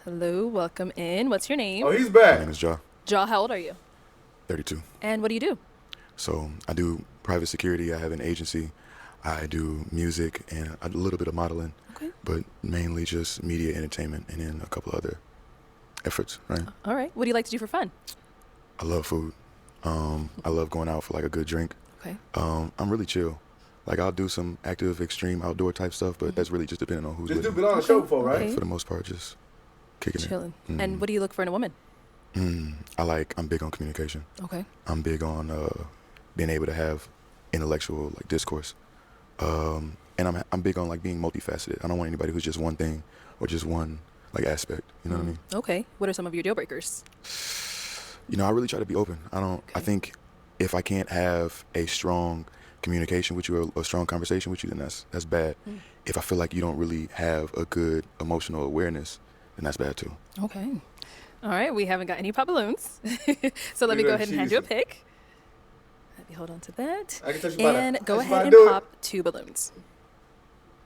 Hello, welcome in. What's your name? Oh, he's My back. name is Ja, Jaw, how old are you? 32. And what do you do? So I do private security. I have an agency. I do music and a little bit of modeling, Okay. but mainly just media entertainment and then a couple other efforts, right? All right. What do you like to do for fun? I love food. I love going out for like a good drink. Okay. I'm really chill. Like I'll do some active, extreme outdoor type stuff, but that's really just depending on who's This with dude me. been on the show before, right? Okay. For the most part, just kicking Chilling. it. And what do you look for in a woman? I'm big on communication. Okay. I'm big on being able to have intellectual like discourse, and I'm big on like being multifaceted. I don't want anybody who's just one thing or just one like aspect. You know what I mean? Okay. What are some of your deal breakers? You know, I really try to be open. I think if I can't have a strong communication with you or a strong conversation with you, then that's bad. If I feel like you don't really have a good emotional awareness, then that's bad too. Okay. All right. We haven't got any pop balloons. So let me go ahead and hand you a pick. Let me hold on to that. I can touch you by And that. go I just ahead wanna and do it. pop 2 balloons.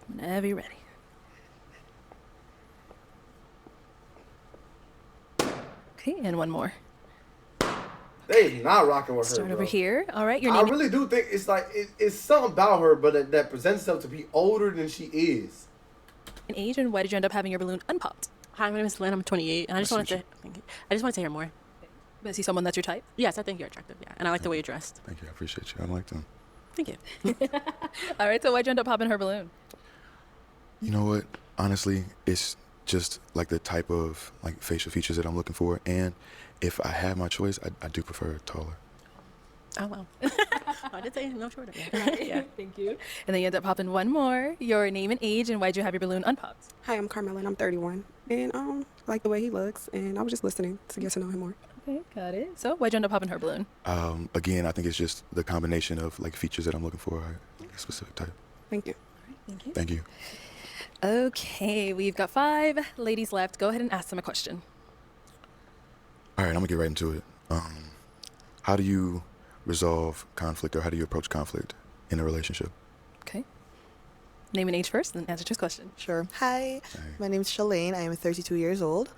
Whenever you're ready. Okay, and one more. They not rocking with her. Start over bro. here. All right, your I name. really do think it's like it's something about her, but that presents herself to be older than she is. And age, and why did you end up having your balloon unpopped? Hi, my name is Lynn. I'm 28, and I just wanted to hear more. Is he someone that's your type? Yes, I think you're attractive. Yeah, and I like the way you're dressed. Thank you. I appreciate you. I like them. Thank you. All right, so why'd you end up popping her balloon? You know what? Honestly, it's just like the type of like facial features that I'm looking for, and if I have my choice, I do prefer taller. Oh wow. I did say no shorter. Yeah, thank you. And then you end up popping one more. Your name and age, and why'd you have your balloon unpopped? Hi, I'm Carmela, and I'm 31. And I like the way he looks, and I was just listening to get to know him more. Okay, got it. So why'd you end up popping her balloon? Again, I think it's just the combination of like features that I'm looking for, a specific type. Thank you. Thank you. Thank you. Okay, we've got 5 ladies left. Go ahead and ask them a question. All right, I'm gonna get right into it. How do you resolve conflict, or how do you approach conflict in a relationship? Okay. Name and age first, then answer to his question. Sure. Hi, my name is Shalane. I am 32 years old.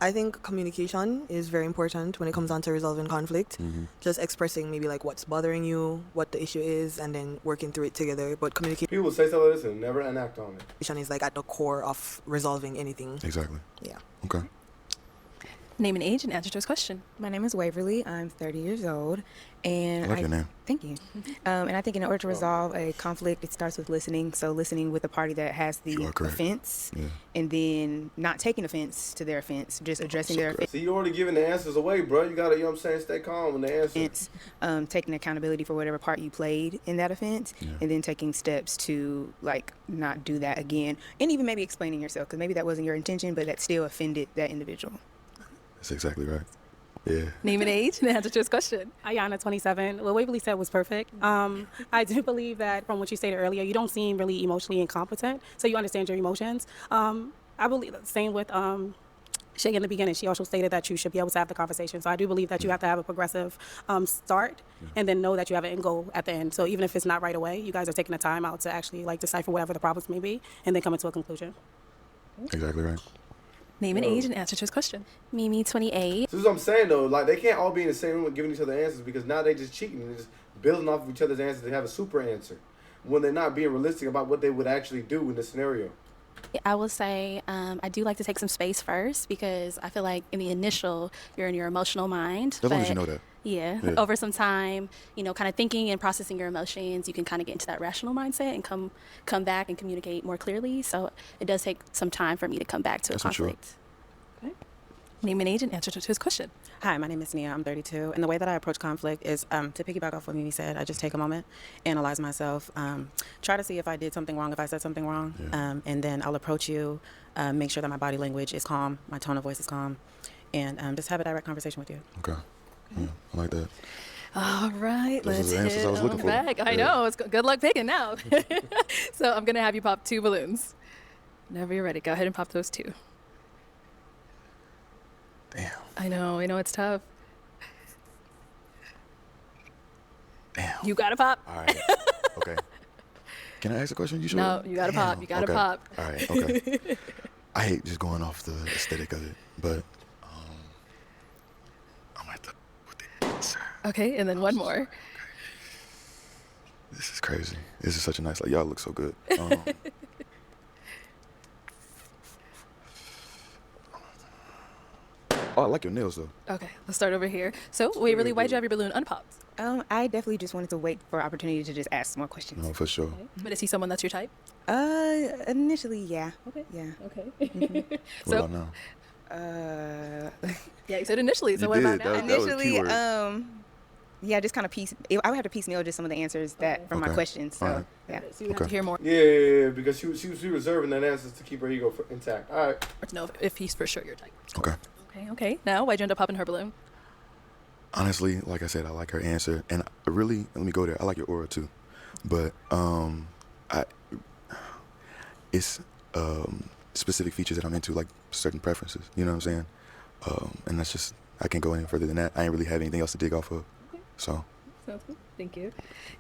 I think communication is very important when it comes down to resolving conflict. Just expressing maybe like what's bothering you, what the issue is, and then working through it together. But communication People say stuff like this and never enact on it. is like at the core of resolving anything. Exactly. Yeah. Okay. Name and age and answer to his question. My name is Waverly. I'm 30 years old. And I like your name. Thank you. And I think in order to resolve a conflict, it starts with listening. So listening with the party that has the offense, and then not taking offense to their offense, just addressing their offense. See, you already giving the answers away, bro. You gotta, you know what I'm saying, stay calm when the answer. Taking accountability for whatever part you played in that offense, and then taking steps to like not do that again, and even maybe explaining yourself, because maybe that wasn't your intention, but that still offended that individual. That's exactly right. Yeah. Name and age and answer to his question. Ayana, 27. What Waverly said was perfect. I do believe that from what you stated earlier, you don't seem really emotionally incompetent, so you understand your emotions. I believe the same with Shay in the beginning. She also stated that you should be able to have the conversation. So I do believe that you have to have a progressive start, and then know that you have an end goal at the end. So even if it's not right away, you guys are taking the time out to actually like decipher whatever the problems may be, and then come into a conclusion. Exactly right. Name and age and answer to his question. Mimi, 28. This is what I'm saying though. Like they can't all be in the same room and giving each other answers, because now they just cheating and just building off of each other's answers to have a super answer when they're not being realistic about what they would actually do in this scenario. I will say I do like to take some space first, because I feel like in the initial, you're in your emotional mind. As long as you know that. Yeah. Over some time, you know, kind of thinking and processing your emotions, you can kind of get into that rational mindset and come back and communicate more clearly. So it does take some time for me to come back to a conflict. Okay. Name and age and answer to his question. Hi, my name is Nia. I'm 32. And the way that I approach conflict is to piggyback off what Mimi said. I just take a moment, analyze myself, try to see if I did something wrong, if I said something wrong. And then I'll approach you, make sure that my body language is calm, my tone of voice is calm, and just have a direct conversation with you. Okay. Yeah, I like that. All right, Those let's are the answers hit I was on looking for. back. I know. It's good luck picking now. So I'm going to have you pop 2 balloons. Whenever you're ready, go ahead and pop those 2. Damn. I know it's tough. Damn. You got to pop. All right. Okay. Can I ask a question? You sure? No, you got to pop. You got to pop. All right. Okay. I hate just going off the aesthetic of it, but I'm at the with the answer. Okay, and then one more. Okay. This is crazy. This is such a nice. Like y'all look so good. Oh, I like your nails though. Okay, let's start over here. So, Waverly, why'd you have your balloon unpopped? I definitely just wanted to wait for opportunity to just ask more questions. No, for sure. Okay. But is he someone that's your type? Initially, yeah. Okay. Yeah. Okay. What about now? Yeah, you said initially. So You what did. about now? That was the Initially, keyword. yeah, just kind of I would have to piecemeal just some of the answers that from my Okay. questions. So, All right. yeah. So you have to hear more Yeah, because she was reserving that answers to keep her ego intact. All right. to know if he's for sure your type. Okay. Okay. Now, why'd you end up popping her balloon? Honestly, like I said, I like her answer, and I really, let me go there. I like your aura too, but it's specific features that I'm into, like certain preferences. You know what I'm saying? And that's just, I can't go any further than that. I ain't really have anything else to dig off of. Okay. So. Sounds good. Thank you.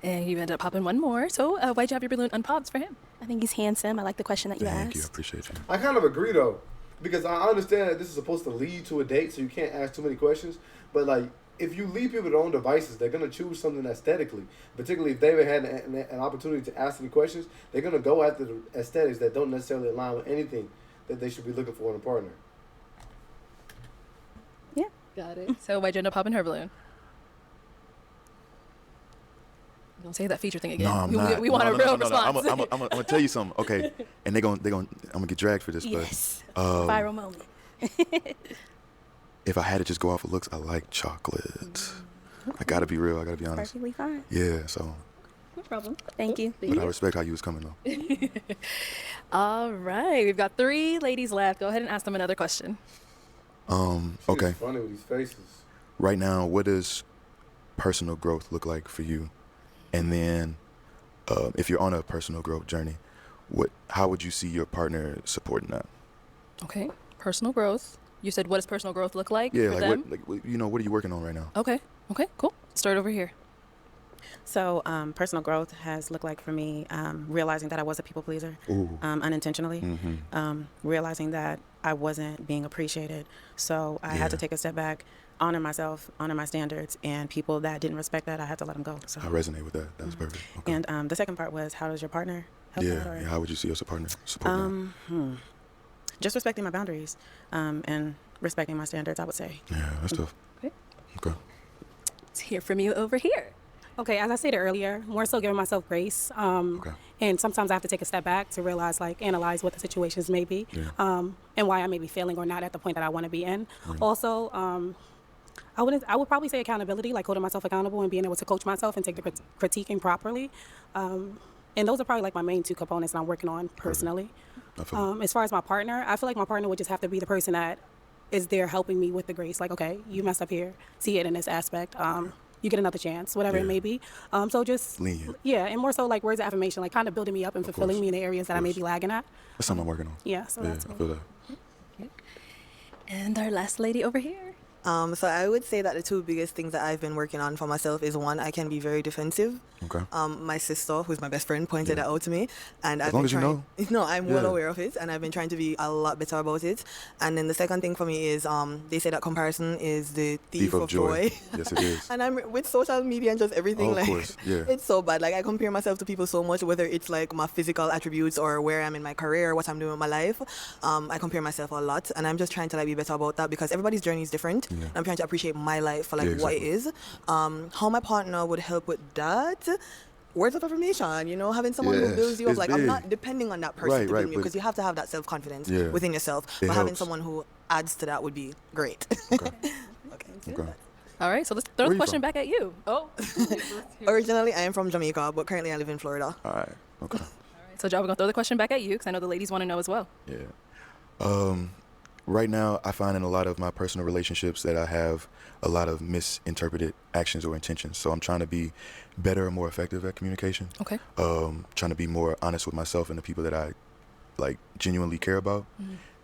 And you end up popping one more. So why'd you have your balloon unpopped for him? I think he's handsome. I like the question that you Thank asked. you. I appreciate you. I kind of agree though, because I understand that this is supposed to lead to a date, so you can't ask too many questions. But like, if you leave people to their own devices, they're gonna choose something aesthetically. Particularly if they've had an opportunity to ask any questions, they're gonna go after the aesthetics that don't necessarily align with anything that they should be looking for in a partner. Yeah. Got it. So why'd you end up popping her balloon? Don't say that feature thing again. No, I'm not. We want a real response. I'm gonna tell you something. Okay, and I'm gonna get dragged for this, Yes. but Viral moment. if I had to just go off of looks, I like chocolate. I gotta be real. I gotta be honest. Perfectly fine. Yeah. So, No problem. Thank you. but I respect how you was coming though. All right, we've got 3 ladies left. Go ahead and ask them another question. Okay. Funny with these faces. Right now, what does personal growth look like for you? And then, if you're on a personal growth journey, how would you see your partner supporting that? Okay, personal growth. You said, what does personal growth look like Yeah, for like them? what are you working on right now? Okay, cool. Start over here. So personal growth has looked like for me realizing that I was a people pleaser unintentionally, realizing that I wasn't being appreciated. So I had to take a step back, honor myself, honor my standards, and people that didn't respect that, I had to let them go. So I resonate with that. That was perfect. Okay. And the second part was, how does your partner help out? Or, How would you see us a partner supporting that? Just respecting my boundaries and respecting my standards, I would say. Yeah, that's tough. Okay. Let's hear from you over here. Okay, as I stated earlier, more so giving myself grace. And sometimes I have to take a step back to realize, like, analyze what the situations may be and why I may be failing or not at the point that I want to be in. Also, I would probably say accountability, like holding myself accountable and being able to coach myself and take the critiquing properly. And those are probably like my main 2 components that I'm working on personally. As far as my partner, I feel like my partner would just have to be the person that is there helping me with the grace. Like, okay, you messed up here. See it in this aspect. You get another chance, whatever it may be. So just lenient. Yeah, and more so like words of affirmation, like kind of building me up and fulfilling me in the areas that I may be lagging at. That's something I'm working on. Yeah, so that's I feel that. And our last lady over here. So I would say that the 2 biggest things that I've been working on for myself is, 1, I can be very defensive. Okay. My sister, who's my best friend, pointed that out to me, and As long as you know. No, I'm well aware of it, and I've been trying to be a lot better about it. And then the second thing for me is, they say that comparison is the thief of joy. Yes, it is. And I'm with social media and just everything, of course. Yeah. It's so bad. Like, I compare myself to people so much, whether it's like my physical attributes or where I'm in my career, what I'm doing with my life. I compare myself a lot, and I'm just trying to like be better about that because everybody's journey is different. I'm trying to appreciate my life for like what it is. How my partner would help with that. Words of affirmation, having someone who builds you up. Like, I'm not depending on that person to build me, because you have to have that self-confidence within yourself. But having someone who adds to that would be great. Okay. All right, so let's throw the question back at you. Oh. Originally, I am from Jamaica, but currently I live in Florida. All right. Okay. All right, so, Joe, we're going to throw the question back at you because I know the ladies want to know as well. Yeah. Right now, I find in a lot of my personal relationships that I have a lot of misinterpreted actions or intentions. So I'm trying to be better and more effective at communication. Okay. Trying to be more honest with myself and the people that I like genuinely care about.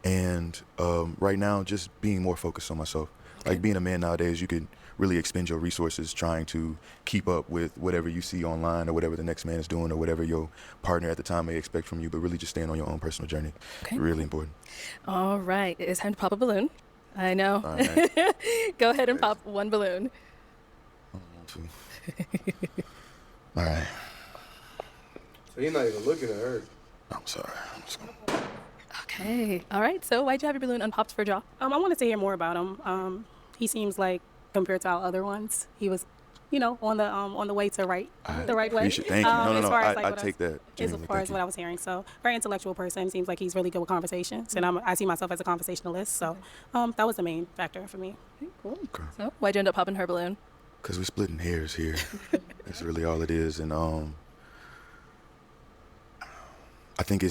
And right now, just being more focused on myself. Like, being a man nowadays, you can really expend your resources trying to keep up with whatever you see online or whatever the next man is doing or whatever your partner at the time may expect from you, but really just staying on your own personal journey. Okay. Really important. All right, it's time to pop a balloon. I know. All right. Go ahead and pop 1 balloon. All right. So you're not even looking at her. I'm sorry. I'm just gonna... Okay. All right, so why'd you have your balloon unpopped for Jaw? I wanted to hear more about him. He seems like, compared to our other ones, he was, on the way to the right way. Thank you. No. I take that. As far as what I was hearing, so very intellectual person. Seems like he's really good with conversations, and I see myself as a conversationalist. So that was the main factor for me. Okay, cool. Okay. So why'd you end up popping her balloon? Because we're splitting hairs here. That's really all it is, and I think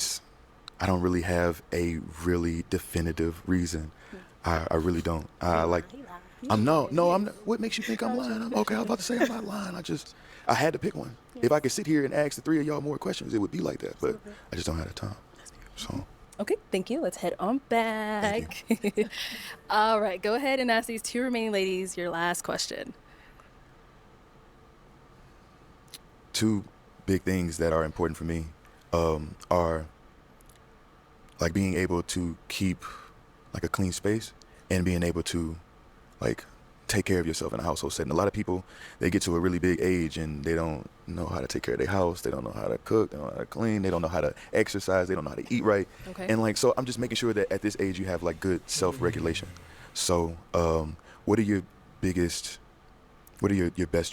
I don't really have a really definitive reason. I really don't. I'm not. What makes you think I'm lying? Okay, I was about to say I'm not lying. I had to pick one. If I could sit here and ask the 3 of y'all more questions, it would be like that. But I just don't have the time. So. Okay, thank you. Let's head on back. All right, go ahead and ask these 2 remaining ladies your last question. 2 big things that are important for me are like being able to keep like a clean space and being able to like take care of yourself in a household setting. A lot of people, they get to a really big age and they don't know how to take care of their house. They don't know how to cook. They don't know how to clean. They don't know how to exercise. They don't know how to eat right. Okay. And like, so I'm just making sure that at this age you have like good self-regulation. So what are your best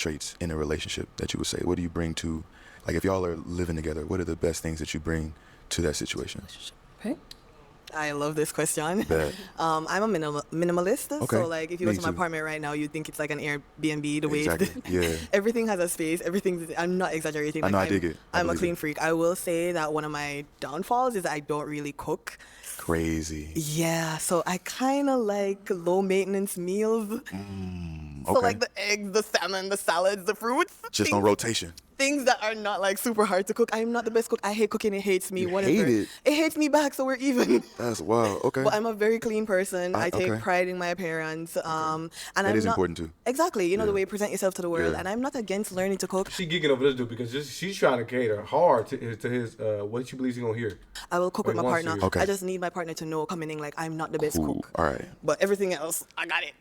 traits in a relationship that you would say? What do you bring to, like if y'all are living together, what are the best things that you bring to that situation? Okay. I love this question. Bet. I'm a minimalist. Okay. So like if you Me go to my too. apartment right now, you'd think it's like an Airbnb. The way Exactly. Yeah. everything has a space. I'm not exaggerating. I know, I I'm, dig it. I I'm a believe clean it. freak. I will say that one of my downfalls is that I don't really cook. Crazy. Yeah, so I kind of like low maintenance meals. So Okay. like the eggs, the salmon, the salads, the fruits. Just on rotation. Things that are not like super hard to cook. I'm not the best cook. I hate cooking. It hates me. You Whatever. hate it? It hates me back, so we're even. That's wild. Okay. But I'm a very clean person. I take okay. pride in my appearance. And That I'm is not, important too. Exactly. You know the Yeah. way you present yourself to the world. Yeah. And I'm not against learning to cook. She geeking over this dude because she's trying to cater hard to his what she believes he's gonna hear. I will cook Or with he my wants to partner. hear. Okay. I just need my partner to know coming in like I'm not the best Cool. cook. All right. But everything else, I got it.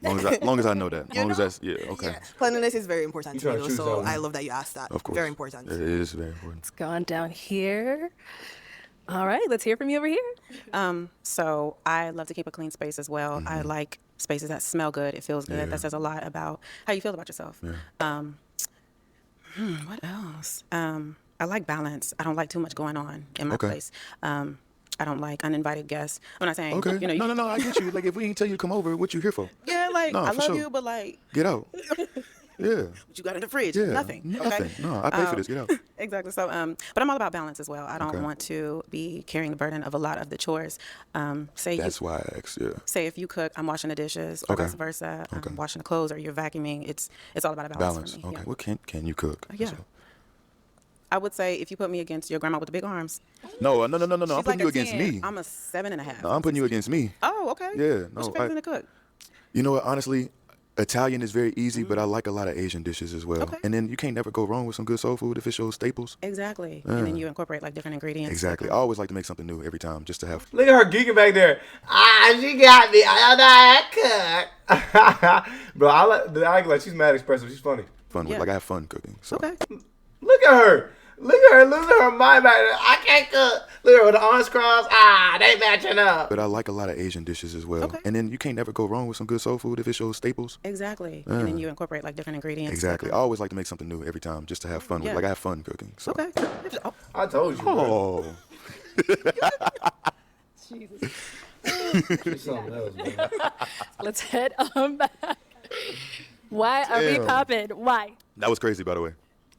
Long as I know that. Long as that's okay. Cleanliness is very important You to me, trying to though, choose so that one. I love that you asked that. Of course. Very important. It is very important. It's gone down here. All right, let's hear from you over here. So I love to keep a clean space as well. I like spaces that smell good. It feels good. Yeah. That says a lot about how you feel about yourself. Yeah. What else? I like balance. I don't like too much going on in my Okay. place. I don't like uninvited guests. I'm not saying, Okay. you know, No. I get you. Like if we ain't tell you to come over, what you here for? yeah, like No, I for love sure. you, but like, Get out. Yeah. what you got in the fridge? Yeah. Nothing. Nothing. Okay? No, I pay for this. Get out. Exactly. So, but I'm all about balance as well. I don't Okay. want to be carrying the burden of a lot of the chores. That's why I asked. Yeah. Say if you cook, I'm washing the dishes, or Okay. vice versa. Okay. I'm washing the clothes, or you're vacuuming. It's all about a balance, Balance. for me. Okay. Yeah. What can you cook? Yeah. So- I would say if you put me against your grandma with the big arms. No. I'm she's putting like you a against 10. me. I'm a 7.5. No, I'm putting you against me. Oh, okay. Yeah. What's No. your favorite thing to cook? You know what? Honestly, Italian is very easy, but I like a lot of Asian dishes as well. Okay. And then you can't never go wrong with some good soul food if it's your staples. Exactly. And then you incorporate like different ingredients. Exactly. I always like to make something new every time, just to have. Look at her geeking back there. She got me. I don't know how to cook. Bro, I act like she's mad expressive. She's funny. Fun with. Yeah. Like I have fun cooking. So. Okay. Look at her. Look at her losing her mind back there. I can't cook. Look at her with the arms crossed. They matching up. But I like a lot of Asian dishes as well. Okay. And then you can't never go wrong with some good soul food if it's your staples. Exactly. And then you incorporate like different ingredients. Exactly. I always like to make something new every time, just to have fun with. Yeah. Like I have fun cooking. So. Okay. Oh, I told you. Bro. Oh. She's something else, man. Let's head on back. Why are we Damn. popping? Why? That was crazy, by the way.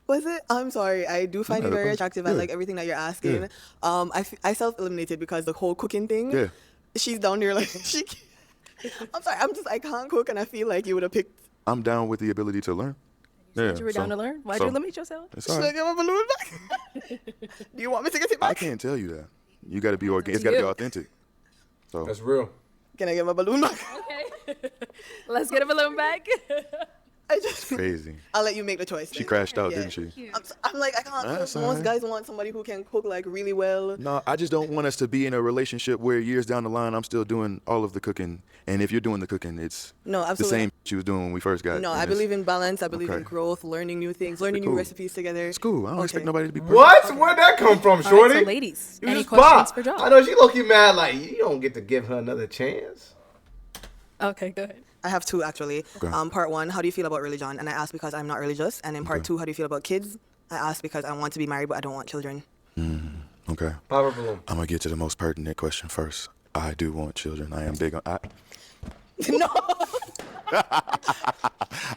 Was it? I'm sorry. I do find you No, very no, attractive. I yeah. like everything that you're asking. Yeah. I self-eliminated because the whole cooking thing. Yeah. She's down there like she. I'm sorry. I can't cook, and I feel like you would have picked. I'm down with the ability to learn. Yeah. You were down to learn. Why'd you limit yourself? It's all Should I right. get my balloon back? Do you want me to get it I back? can't tell you that. You got to be organic. It's got to be you. authentic. So. That's real. Can I get my balloon back? Okay. Let's get a balloon back. I just. Crazy. I'll let you make the choice. She then. crashed out, Yeah. didn't she? I'm like I can't. That's Cook. all Most right. guys want somebody who can cook like really well. No, I just don't want us to be in a relationship where years down the line I'm still doing all of the cooking, and if you're doing the cooking, it's No, the absolutely. same she was doing when we first got. No, and I it's- believe in balance. I believe in Okay. growth, learning new things, learning new Cool. recipes together. It's cool. I don't expect Okay. nobody to be perfect. What? Where'd that come from, All right, shorty? so ladies, You any just questions popped. for John? I know she low-key mad. Like you don't get to give her another chance. Okay, go ahead. I have two actually. Okay. Part one, how do you feel about religion? And I asked because I'm not religious. And then part two, how do you feel about kids? I asked because I want to be married, but I don't want children. Okay. Pop her balloon. I'm gonna get to the most pertinent question first. I do want children. I am big on. No.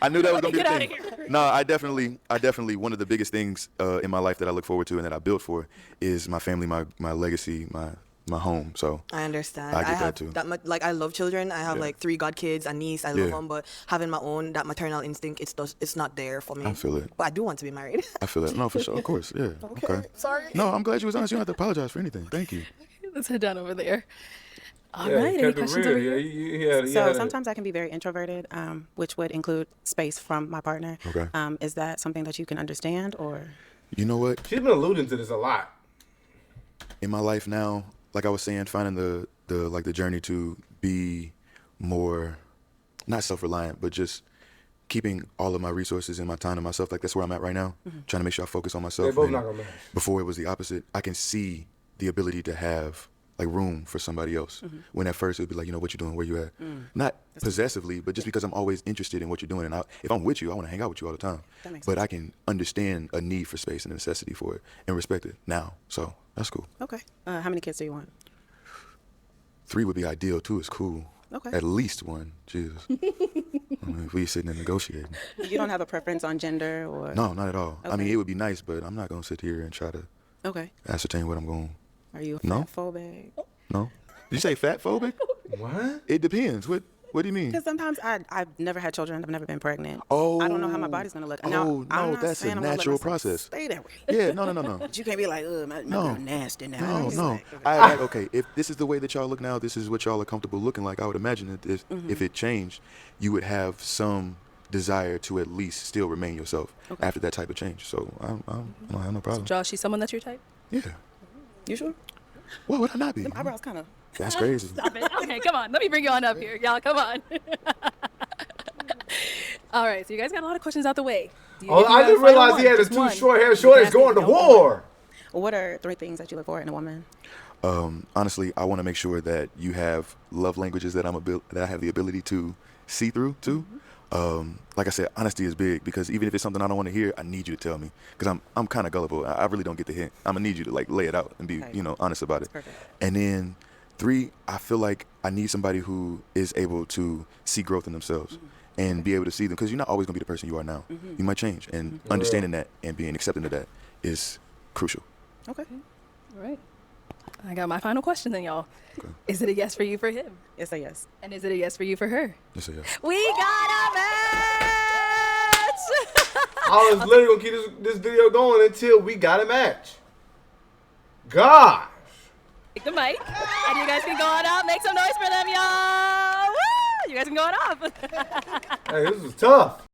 I knew that was gonna be Get a outta thing. here. No, I definitely one of the biggest things in my life that I look forward to and that I built for is my family, my legacy, my home. So I understand. I get that have too. Much, like I love children. I have Yeah. like 3 godkids, a niece. I love Yeah. them, but having my own that maternal instinct, it's not there for me. I feel it. But I do want to be married. I feel it. No, for sure. Of course. Yeah. Okay. Sorry. No, I'm glad you was honest. You don't have to apologize for anything. Thank you. Let's head down over there. All Yeah, right, you any kept it questions real. over here? Yeah, So sometimes I can be very introverted, which would include space from my partner. Okay. Is that something that you can understand, or? You know what? She's been alluding to this a lot. In my life now, like I was saying, finding the journey to be more, not self-reliant, but just keeping all of my resources and my time to myself. Like that's where I'm at right now. Trying to make sure I focus on myself. They both And not gonna match. Before it was the opposite. I can see the ability to have like room for somebody else. When at first it would be like, what you doing, where you at? Not possessively, but just because I'm always interested in what you're doing. And if I'm with you, I want to hang out with you all the time. That makes But I can understand a need for space and a necessity for it and respect it now. So that's cool. Okay. How many kids do you want? 3 would be ideal too. It's cool. Okay. At least 1. Jesus. I mean, if we sitting and negotiating. You don't have a preference on gender or? No, not at all. I mean, Okay. it would be nice, but I'm not gonna sit here and try to Okay. ascertain what I'm going. Are you a No. fat phobic? No. Did you say fat phobic? What? It depends. What do you mean? Because sometimes I've never had children. I've never been pregnant. Oh. I don't know how my body's gonna look. Oh, Now, no, I'm not that's a saying I'm gonna let natural myself process. Stay that way. Yeah, no. But you can't be like, ugh, my No. girl nasty now. No, I'm just no. like, okay. I like, okay, if this is the way that y'all look now, this is what y'all are comfortable looking like. I would imagine that if it changed, you would have some desire to at least still remain yourself after that type of change. So I don't have no problem. Josh, she's someone that's your type? Yeah. You sure? What would I not be? Them eyebrows kind of. That's crazy. Stop it. Okay, come on. Let me bring you on up here. Y'all, come on. All right, so you guys got a lot of questions out the way. Oh, I didn't realize he had his 2 short hair shorties going to war. What are 3 things that you look for in a woman? Honestly, I want to make sure that you have love languages that that I have the ability to see through too. Like I said, honesty is big because even if it's something I don't want to hear, I need you to tell me because I'm kind of gullible. I really don't get the hint. I'm gonna need you to like lay it out and be honest about it. Perfect. And then 3, I feel like I need somebody who is able to see growth in themselves and be able to see them because you're not always gonna be the person you are now. You might change, and understanding that and being accepting of that is crucial. Okay. All right. I got my final question then, y'all. Okay. Is it a yes for you for him? It's a yes. And is it a yes for you for her? Yes, yes. We got a match! I was literally gonna keep this video going until we got a match. Gosh. Take the mic, and you guys can go on up. Make some noise for them, y'all. Woo! You guys can go on off. Hey, this was tough.